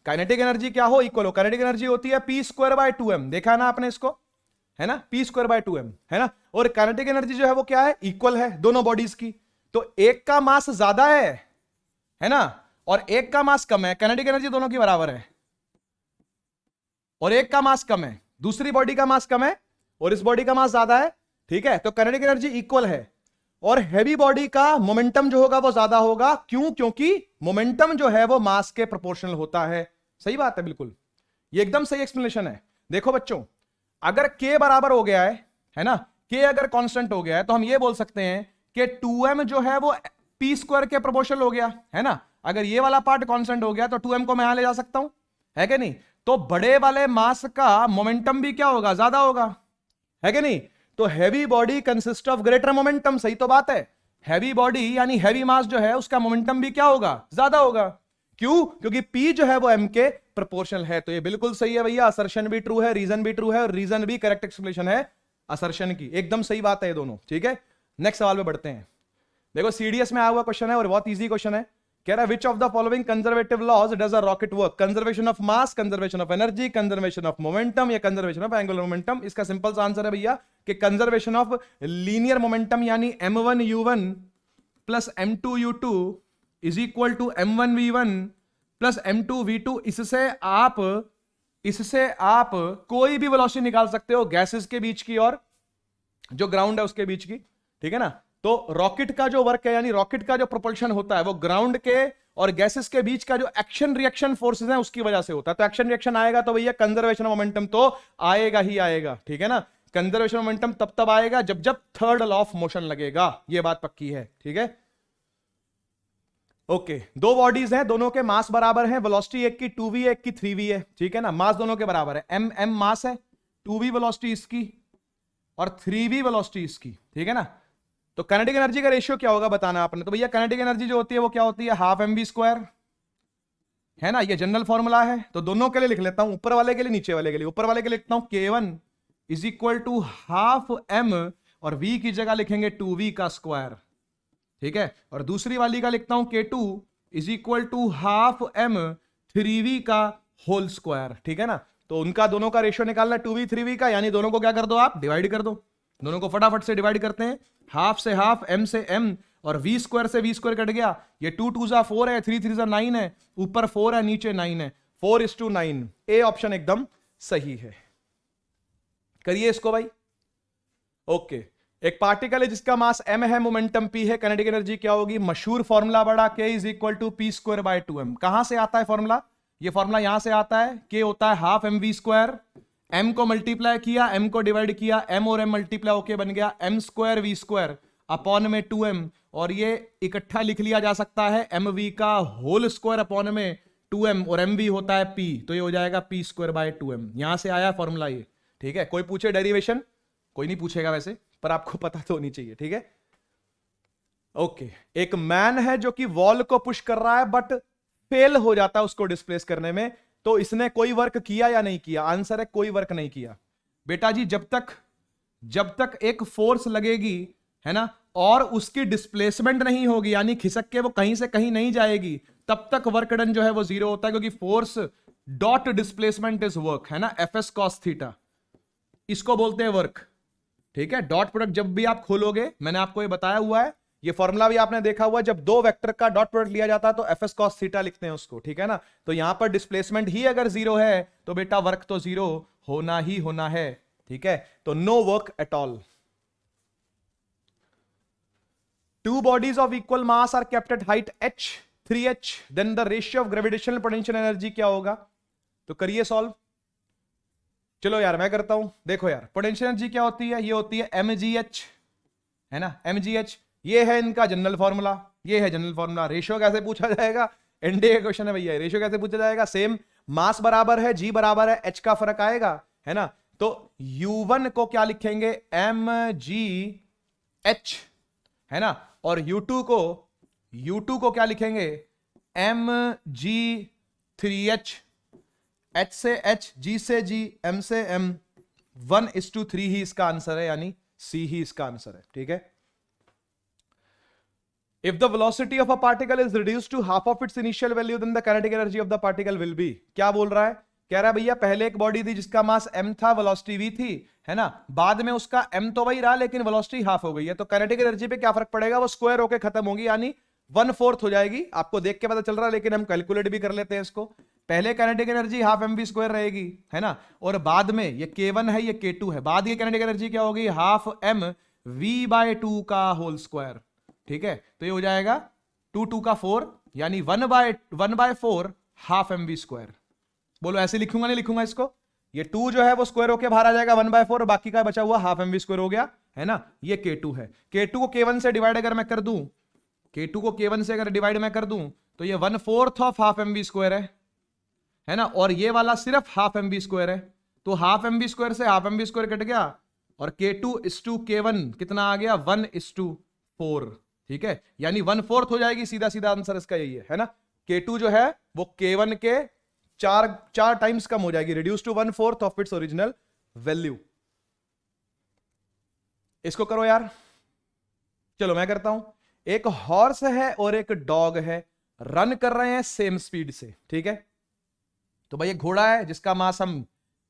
काइनेटिक एनर्जी क्या हो? इक्वल हो। काइनेटिक एनर्जी होती है p²/2m, देखा ना आपने इसको, है ना, p²/2m, है ना। और काइनेटिक एनर्जी जो है वो क्या है? इक्वल है दोनों बॉडीज की। तो एक का मास ज्यादा है ना, और एक का मास कम है, काइनेटिक एनर्जी दोनों की बराबर है, और एक का मास कम है, दूसरी बॉडी का मास कम है और इस बॉडी का मास ज्यादा है, ठीक है। तो काइनेटिक एनर्जी इक्वल है और हैवी बॉडी का मोमेंटम जो होगा वो ज्यादा होगा। क्यों? क्योंकि मोमेंटम जो है वो मास के प्रोपोर्शनल होता है। सही बात है, बिल्कुल, ये एकदम सही एक्सप्लेनेशन है। देखो बच्चों, अगर k बराबर हो गया है ना, k अगर कांस्टेंट हो गया है तो हम ये बोल सकते हैं कि 2m जो है वो p² के प्रोपोर्शनल हो गया, है ना। अगर ये वाला पार्ट कांस्टेंट हो गया तो 2m को मैं यहां ले जा सकता हूं, है कि नहीं। तो बड़े वाले मास का मोमेंटम भी क्या होगा? ज्यादा होगा, है कि नहीं। तो heavy body consist of greater momentum, सही तो बात है। हैवी बॉडी यानी हैवी मास जो है उसका मोमेंटम भी क्या होगा? ज्यादा होगा। क्यों? क्योंकि P जो है वो M के प्रोपोर्शनल है। तो ये बिल्कुल सही है भैया, असर्शन भी ट्रू है, रीजन भी ट्रू है, और रीजन भी करेक्ट एक्सप्लेनेशन है असर्शन की, एकदम सही बात है ये दोनों, ठीक है। नेक्स्ट सवाल पे बढ़ते हैं। देखो CDS में आया हुआ क्वेश्चन है और बहुत ईजी क्वेश्चन है। कह रहा है which of the following conservative laws does a rocket work? Conservation of mass, conservation of energy, conservation of momentum या कंजर्वेशन ऑफ एंगुलर मोमेंटम। इसका सिंपल सा आंसर है भैया कि कंजर्वेशन ऑफ लीनियर मोमेंटम, यानी m1u1 plus m2u2 is equal to m1v1 plus m2v2। इससे आप कोई भी वेलोसिटी निकाल सकते हो गैसेस के बीच की और जो ग्राउंड है उसके बीच की, ठीक है ना। तो रॉकेट का जो वर्क है, यानी रॉकेट का जो प्रोपल्शन होता है वो ग्राउंड के और गैसेस के बीच का जो एक्शन रिएक्शन फोर्सेस हैं उसकी वजह से होता है। तो एक्शन रिएक्शन आएगा तो भैया कंजर्वेशन ऑफ मोमेंटम तो आएगा ही आएगा, ठीक है ना। कंजर्वेशन ऑफ मोमेंटम तब आएगा जब थर्ड लॉ ऑफ मोशन लगेगा, ये बात पक्की है, ठीक है। ओके, दो बॉडीज हैं, दोनों के मास बराबर हैं, वेलोसिटी एक की 2v एक की 3v है, ठीक है ना। मास दोनों के बराबर है, m मास है, 2v वेलोसिटी इसकी और 3v वेलोसिटी इसकी, ठीक है ना। तो काइनेटिक एनर्जी का रेशियो क्या होगा बताना आपने। तो भैया काइनेटिक एनर्जी जो होती है वो क्या होती है? हाफ mv², है ना, ये जनरल फॉर्मूला है। तो दोनों के लिए लिख लेता हूं, ऊपर वाले के लिए, नीचे वाले के लिए। ऊपर वाले के लिए लिखता हूं k1 is equal to half m और v की जगह लिखेंगे 2v का स्क्वायर, ठीक है। और दूसरी वाली का लिखता हूं k2 is equal to half m 3v का होल स्क्वायर, ठीक है ना। तो उनका दोनों का रेशियो निकालना है 2v 3v का, यानी दोनों को क्या कर दो आप? डिवाइड कर दो। दोनों को फटाफट से डिवाइड करते हैं, हाफ से हाफ, m से m और v² से v² कट गया। ये 2 2 जा 4 है, 3 3 जा 9 है, ऊपर 4 है, नीचे 9 है, 4:9। ए ऑप्शन एकदम सही है। करिए इसको भाई। ओके, एक पार्टिकल है जिसका मास m है, मोमेंटम p है, काइनेटिक एनर्जी क्या होगी? मशहूर फॉर्मूला बड़ा k is equal to p²/2m। कहां से आता है फॉर्मूला? ये फॉर्मूला यहां से आता है, k होता है हाफ mv², m को मल्टीप्लाई किया, m को डिवाइड किया, m और m मल्टीप्लाई होके बन गया m² v²। अपॉन में 2m, और ये इकट्ठा लिख लिया जा सकता है mv का होल स्क्वायर अपॉन में 2m, और mv होता है p, तो ये हो जाएगा p स्क्वायर बाय 2m। यहां से आया फॉर्मूला ये, ठीक है। कोई पूछे डेरिवेशन, कोई नहीं पूछेगा वैसे, पर आपको पता तो होनी चाहिए, ठीक है। ओके, एक मैन है जो कि वॉल को पुश कर रहा है बट फेल हो जाता है उसको डिस्प्लेस करने में, तो इसने कोई वर्क किया या नहीं किया? आंसर है कोई वर्क नहीं किया। बेटा जी जब तक एक फोर्स लगेगी, है ना, और उसकी डिस्प्लेसमेंट नहीं होगी, यानी खिसक के वो कहीं से कहीं नहीं जाएगी, तब तक वर्क डन जो है वो जीरो होता है, क्योंकि force dot displacement is work, है ना, एफ एस कॉस थीटा, इसको बोलते हैं वर्क, ठीक है। डॉट प्रोडक्ट जब भी आप खोलोगे, मैंने आपको ये बताया हुआ है, ये फॉर्मूला भी आपने देखा हुआ है, जब दो वेक्टर का डॉट प्रोडक्ट लिया जाता है तो एफ एस कॉस थीटा लिखते हैं उसको, ठीक है ना। तो यहां पर डिस्प्लेसमेंट ही अगर जीरो है तो बेटा वर्क तो जीरो होना ही होना है, ठीक है। तो no work at all. Two bodies of equal mass are kept at height h, 3h, then the ratio of gravitational potential energy क्या होगा? तो करिए सॉल्व। चलो यार मैं करता हूं। देखो यार, पोटेंशियल एनर्जी क्या होती है? ये होती है mgh, है ना, mgh। ये है इनका जनरल फॉर्मूला, ये है जनरल फॉर्मूला। रेशियो कैसे पूछा जाएगा? एनडीए का क्वेश्चन है भैया, रेशियो कैसे पूछा जाएगा? सेम मास बराबर है, जी बराबर है, एच का फर्क आएगा, है ना। तो u1 को क्या लिखेंगे? mgh, है ना, और u2 को क्या लिखेंगे? mg3h, h से h, g से g, m से m, 1:3 ही इसका आंसर है, यानी c ही इसका आंसर है, ठीक है। If the velocity of a particle is reduced to half of its initial value, then the kinetic energy of the particle will be। क्या बोल रहा है? कह रहा है भैया पहले एक बॉडी थी जिसका मास m था, वेलोसिटी v थी, है ना, बाद में उसका m तो वही रहा लेकिन वेलोसिटी हाफ हो गई है, तो काइनेटिक एनर्जी पे क्या फर्क पड़ेगा? वो स्क्वायर होके खत्म होगी, यानी 1/4 हो जाएगी। आपको देख के पता चल रहा है, लेकिन हम कैलकुलेट भी कर लेते हैं इसको। पहले kinetic energy half mv square रहेगी, है ना, और बाद में ये k1 है, ये k2 है, बाद की काइनेटिक एनर्जी क्या होगी? हाफ m v/2 का होल स्क्वायर, ठीक है। तो ये हो जाएगा 2 का 4, यानी 1/4 हाफ mv स्क्वायर। बोलो ऐसे लिखूंगा नहीं लिखूंगा इसको? ये 2 जो है वो स्क्वायर होके बाहर आ जाएगा 1/4, बाकी का बचा हुआ हाफ mv स्क्वायर हो गया, है ना। ये k2 है, k2 को k1 से डिवाइड अगर मैं कर दूं, k2 को k1 से अगर डिवाइड मैं कर दूं, तो ये 1/4 ऑफ हाफ mv स्क्वायर है ना, और ये वाला सिर्फ हाफ mv स्क्वायर है, तो हाफ mv स्क्वायर से हाफ mv स्क्वायर कट गया, और k2:k1 कितना आ गया? 1:4, ठीक है, यानी 1/4 हो जाएगी। सीधा सीधा आंसर इसका यही है ना। k2 जो है वो k1 के 4 टाइम्स कम हो जाएगी, reduce to 1/4 of its original value. इसको करो यार। चलो मैं करता हूं। एक हॉर्स है और एक डॉग है, रन कर रहे हैं सेम स्पीड से, ठीक है। तो भाई एक घोड़ा है जिसका मास हम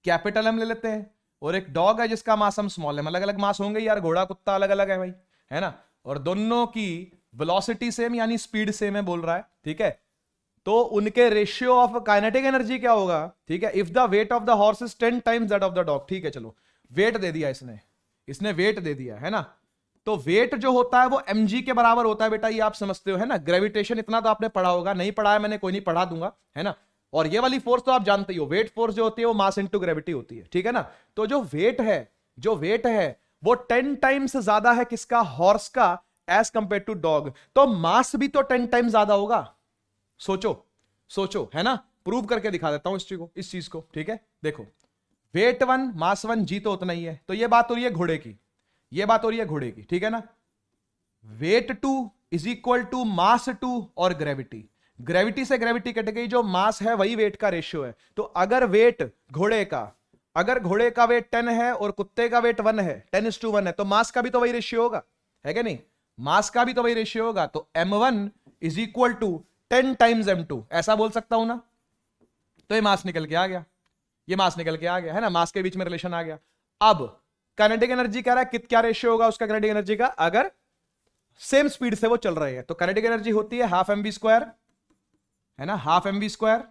कैपिटल एम ले लेते हैं, और एक डॉग है जिसका मास हम स्मॉल एम। अलग अलग मास होंगे यार, घोड़ा कुत्ता अलग अलग है भाई, है ना, और दोनों की वेलोसिटी सेम यानी स्पीड सेम है बोल रहा है, ठीक है। तो उनके रेशियो ऑफ काइनेटिक एनर्जी क्या होगा? ठीक है, if the weight of the horse is 10 times that of the dog. ठीक है, चलो वेट दे दिया इसने वेट दे दिया, है ना। तो वेट जो होता है वो mg के बराबर होता है बेटा, ये आप समझते हो, है ना। ग्रेविटेशन इतना तो आपने पढ़ा होगा, नहीं पढ़ा है मैंने, कोई नहीं, पढ़ा दूंगा, है ना। और ये वाली फोर्स तो आप जानते ही हो, वेट फोर्स जो होती है वो मास इनटू ग्रेविटी होती है, ठीक है ना। तो जो वेट है वो 10 टाइम्स ज्यादा है किसका? हॉर्स का, एज कंपेयर टू डॉग। तो मास भी तो 10 टाइम्स ज्यादा होगा। सोचो, है ना। प्रूव करके दिखा देता हूं इस चीज को, ठीक है। देखो, वेट 1 मास 1 जी तो उतना ही है, तो ये बात हो रही है घोड़े की, ये बात हो रही है घोड़े की, ठीक है ना। Weight 2 is equal to mass 2 और ग्रेविटी से ग्रेविटी कट गई, जो मास है वही वेट का रेशियो है। तो अगर वेट घोड़े का वेट 10 है और कुत्ते का वेट 1 है, 10:1 है, तो मास का भी तो वही रेशियो होगा, है कि नहीं। मास का भी तो वही रेशियो होगा, तो m1 is equal to 10 times m2, ऐसा बोल सकता हूं ना। तो ये मास निकल के आ गया, है ना, मास के बीच में रिलेशन आ गया। अब काइनेटिक एनर्जी कह रहा है क्या रेशियो होगा उसका काइनेटिक एनर्जी का, अगर सेम स्पीड से वो चल रहे हैं। तो काइनेटिक एनर्जी होती है हाफ mv स्क्वायर, है ना, हाफ mv स्क्वायर,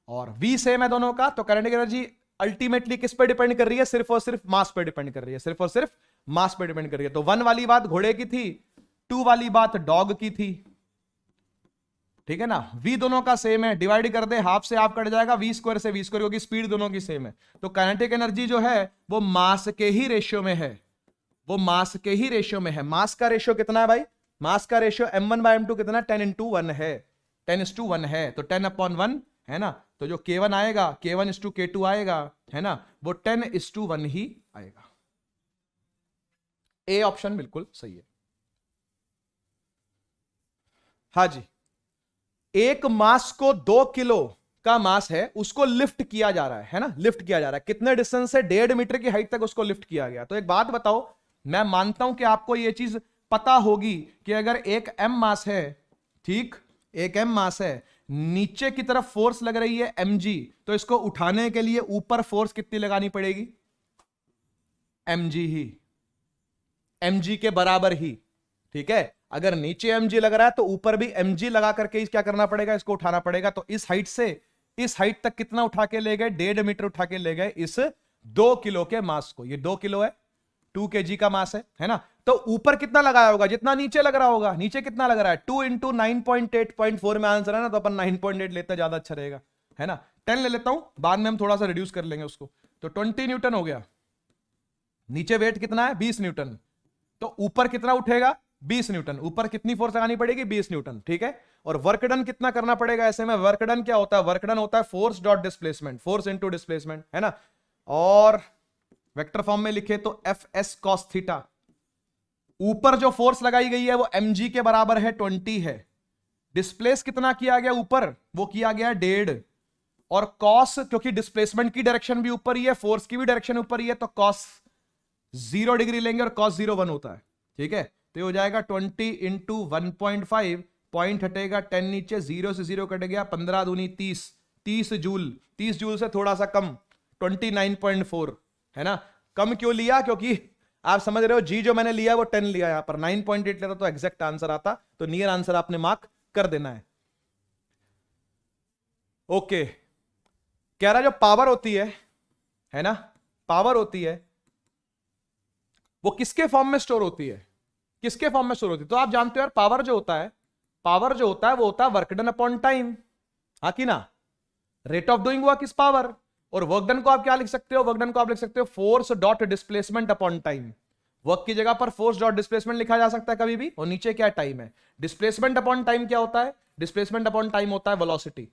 और v सेम है दोनों का। तो काइनेटिक एनर्जी अल्टीमेटली किस पर डिपेंड कर रही है? सिर्फ और सिर्फ मास पर डिपेंड कर रही है, तो 1 वाली बात घोड़े की थी, 2 वाली बात डॉग की थी, ठीक है ना। v दोनों का सेम है, डिवाइड कर दे, हाफ से हाफ कट जाएगा, v स्क्वायर से v स्क्वायर, क्योंकि स्पीड दोनों की सेम है। तो काइनेटिक एनर्जी जो है वो मास के ही रेशियो में है, वो मास के ही रेशियो में है। मास का रेशियो कितना है भाई? मास का रेशियो m1/m2 कितना? 10:1 है, 10:1 है, तो 10/1 है ना। तो जो K1 आएगा, K1:K2 आएगा, है ना, वो 10:1 ही आएगा। ए ऑप्शन बिल्कुल सही है। हाँ जी, एक मास को 2 किलो का मास है, उसको लिफ्ट किया जा रहा है ना, लिफ्ट किया जा रहा है। कितने डिस्टेंस से? 1.5 मीटर की हाइट तक उसको लिफ्ट किया गया। तो एक बात बताओ, मैं मानता हूं कि आपको यह चीज पता होगी कि अगर एक m मास है, ठीक, एक m मास है, नीचे की तरफ फोर्स लग रही है mg, तो इसको उठाने के लिए ऊपर फोर्स कितनी लगानी पड़ेगी? mg ही, mg के बराबर ही, ठीक है। अगर नीचे mg लग रहा है तो ऊपर भी mg लगा करके क्या करना पड़ेगा? इसको उठाना पड़ेगा। तो इस हाइट से इस हाइट तक कितना उठा के ले गए? 1.5 मीटर उठा के ले गए इस 2 किलो के मास को। ये 2 किलो है, 2 kg का मास है ना। तो ऊपर कितना लगाया होगा? जितना नीचे लग रहा होगा। नीचे कितना लग रहा है? 2 × 9.8.4 में आंसर है ना, तो अपन 9.8 लेते ज्यादा अच्छा रहेगा, है ना। 10 ले लेता हूं, बाद में हम थोड़ा सा रिड्यूस कर लेंगे उसको। तो 20 न्यूटन हो गया। नीचे वेट कितना है? 20 न्यूटन। तो ऊपर कितना उठेगा? 20 न्यूटन। ऊपर कितनी फोर्स लगानी पड़ेगी? 20 न्यूटन, ठीक है। और वर्क डन कितना करना पड़ेगा ऐसे में? वर्क डन क्या होता है? वर्क डन होता है force dot displacement, force into displacement, है ना। और वेक्टर फॉर्म में लिखे तो Fs cos थीटा। ऊपर जो फोर्स लगाई गई है वो mg के बराबर है, 20 है। डिस्प्लेस कितना किया गया ऊपर? वो किया गया 1.5। और कॉस, क्योंकि डिस्प्लेसमेंट की डायरेक्शन भी ऊपर ही है, फोर्स की भी डायरेक्शन ऊपर ही है, तो कॉस 0 डिग्री लेंगे और कॉस 0 1 होता है, ठीक है। तो ये हो जाएगा 20 × 1.5, पॉइंट हटेगा 10 नीचे, 0 से 0 कट गया, 15 दूनी 30, 30 जूल, 30 जूल से थोड़ा सा कम, 29.4, है ना। कम क्यों लिया? क्योंकि आप समझ रहे हो, जी जो मैंने लिया वो 10 लिया, यहां पर 9.8 लेता तो एग्जैक्ट आंसर आता। तो नियर आंसर आपने मार्क कर देना है। ओके, कह रहा जो पावर होती है ना, पावर होती है वो किसके फॉर्म में स्टोर होती है? किसके फॉर्म में स्टोर होती है? तो आप जानते हो यार, पावर जो होता है, पावर जो होता है वो होता है वर्क डन अपॉन टाइम, हाँ कि ना। Rate of doing work is power. और वर्क डन को आप क्या लिख सकते हो? वर्क डन को आप लिख सकते हो force dot displacement upon time. Work की जगह पर फोर्स डॉट डिस्प्लेसमेंट लिखा जा सकता है कभी भी, और नीचे क्या टाइम है। डिस्प्लेसमेंट अपॉन टाइम क्या होता है? डिस्प्लेसमेंट अपॉन टाइम होता है वेलोसिटी।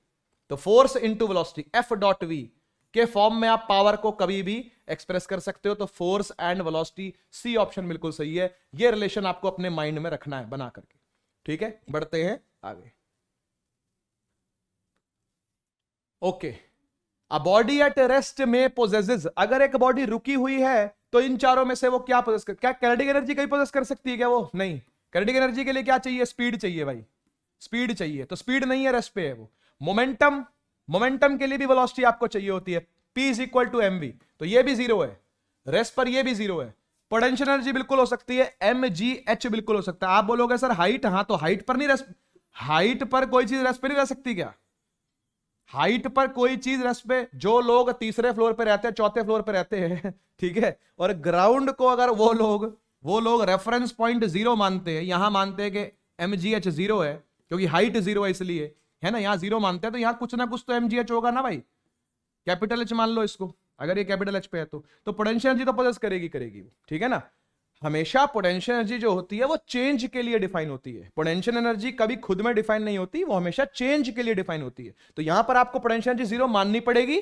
तो force into velocity, F dot V के फॉर्म में आप पावर को कभी भी एक्सप्रेस कर सकते हो। तो force and velocity, C option बिल्कुल सही है। ये रिलेशन आपको अपने माइंड में रखना है बना करके, ठीक है। बढ़ते हैं आगे। Okay, a body at rest में पोजेसेस, अगर एक बॉडी रुकी हुई है तो इन चारों में से वो क्या पोजेस कर, क्या काइनेटिक एनर्जी कहीं पोजेस कर सकती है क्या? वो नहीं। काइनेटिक एनर्जी के लिए क्या चाहिए? स्पीड चाहिए भाई, स्पीड चाहिए। तो स्पीड नहीं है, रेस्ट पे है वो। मोमेंटम, मोमेंटम के लिए भी वेलोसिटी आपको चाहिए होती है, P = mv, तो ये भी 0 है। रेस्ट पर ये भी 0 है। पोटेंशियल एनर्जी बिल्कुल हो सकती है, mgh बिल्कुल हो सकता है। आप बोलोगे सर हाइट, हाँ तो हाइट पर नहीं रेस्ट, हाइट पर कोई चीज रेस्ट पे नहीं रह सकती क्या? हाइट पर कोई चीज रेस्ट पे, जो लोग तीसरे फ्लोर पे रहते हैं, चौथे फ्लोर पे रहते हैं, ठीक है, और ग्राउंड को अगर वो लोग रेफरेंस पॉइंट 0 मानते हैं, यहां मानते हैं कि mgh 0 है क्योंकि हाइट 0 है इसलिए, है ना, यहां 0 मानते हैं, तो यहां कुछ ना कुछ तो mgh होगा ना भाई। कैपिटल H मान लो इसको, अगर ये कैपिटल H पे है तो पोटेंशियल एनर्जी तो पोजेस करेगी, ठीक है ना। हमेशा पोटेंशियल एनर्जी जो होती है वो चेंज के लिए डिफाइन होती है। पोटेंशियल एनर्जी कभी खुद में डिफाइन नहीं होती, वो हमेशा चेंज के लिए डिफाइन होती है। तो यहां पर आपको पोटेंशियल एनर्जी 0 माननी पड़ेगी।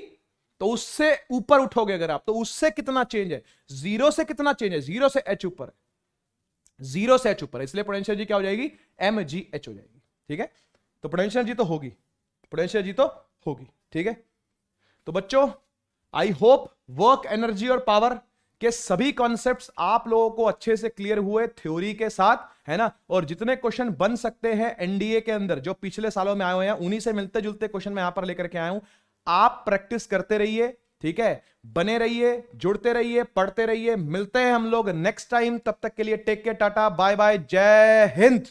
तो उससे ऊपर उठोगे अगर आप, तो उससे कितना चेंज है? 0 से कितना चेंज है? 0 से h ऊपर, 0 से h ऊपर, इसलिए पोटेंशियल एनर्जी क्या हो जाएगी? mgh हो जाएगी, ठीक है। तो पोटेंशियल एनर्जी तो होगी, पोटेंशियल एनर्जी तो होगी, ठीक है। तो बच्चों, आई होप वर्क, एनर्जी और पावर के सभी कॉन्सेप्ट्स आप लोगों को अच्छे से क्लियर हुए थ्योरी के साथ, है ना। और जितने क्वेश्चन बन सकते हैं एनडीए के अंदर जो पिछले सालों में आए हुए हैं, उन्हीं से मिलते जुलते क्वेश्चन मैं यहां पर लेकर के आया हूं। आप प्रैक्टिस करते रहिए, ठीक है, बने रहिए, जुड़ते रहिए, पढ़ते रहिए। मिलते हैं हम लोग नेक्स्ट टाइम, तब तक के लिए take care, tata bye bye, जय हिंद।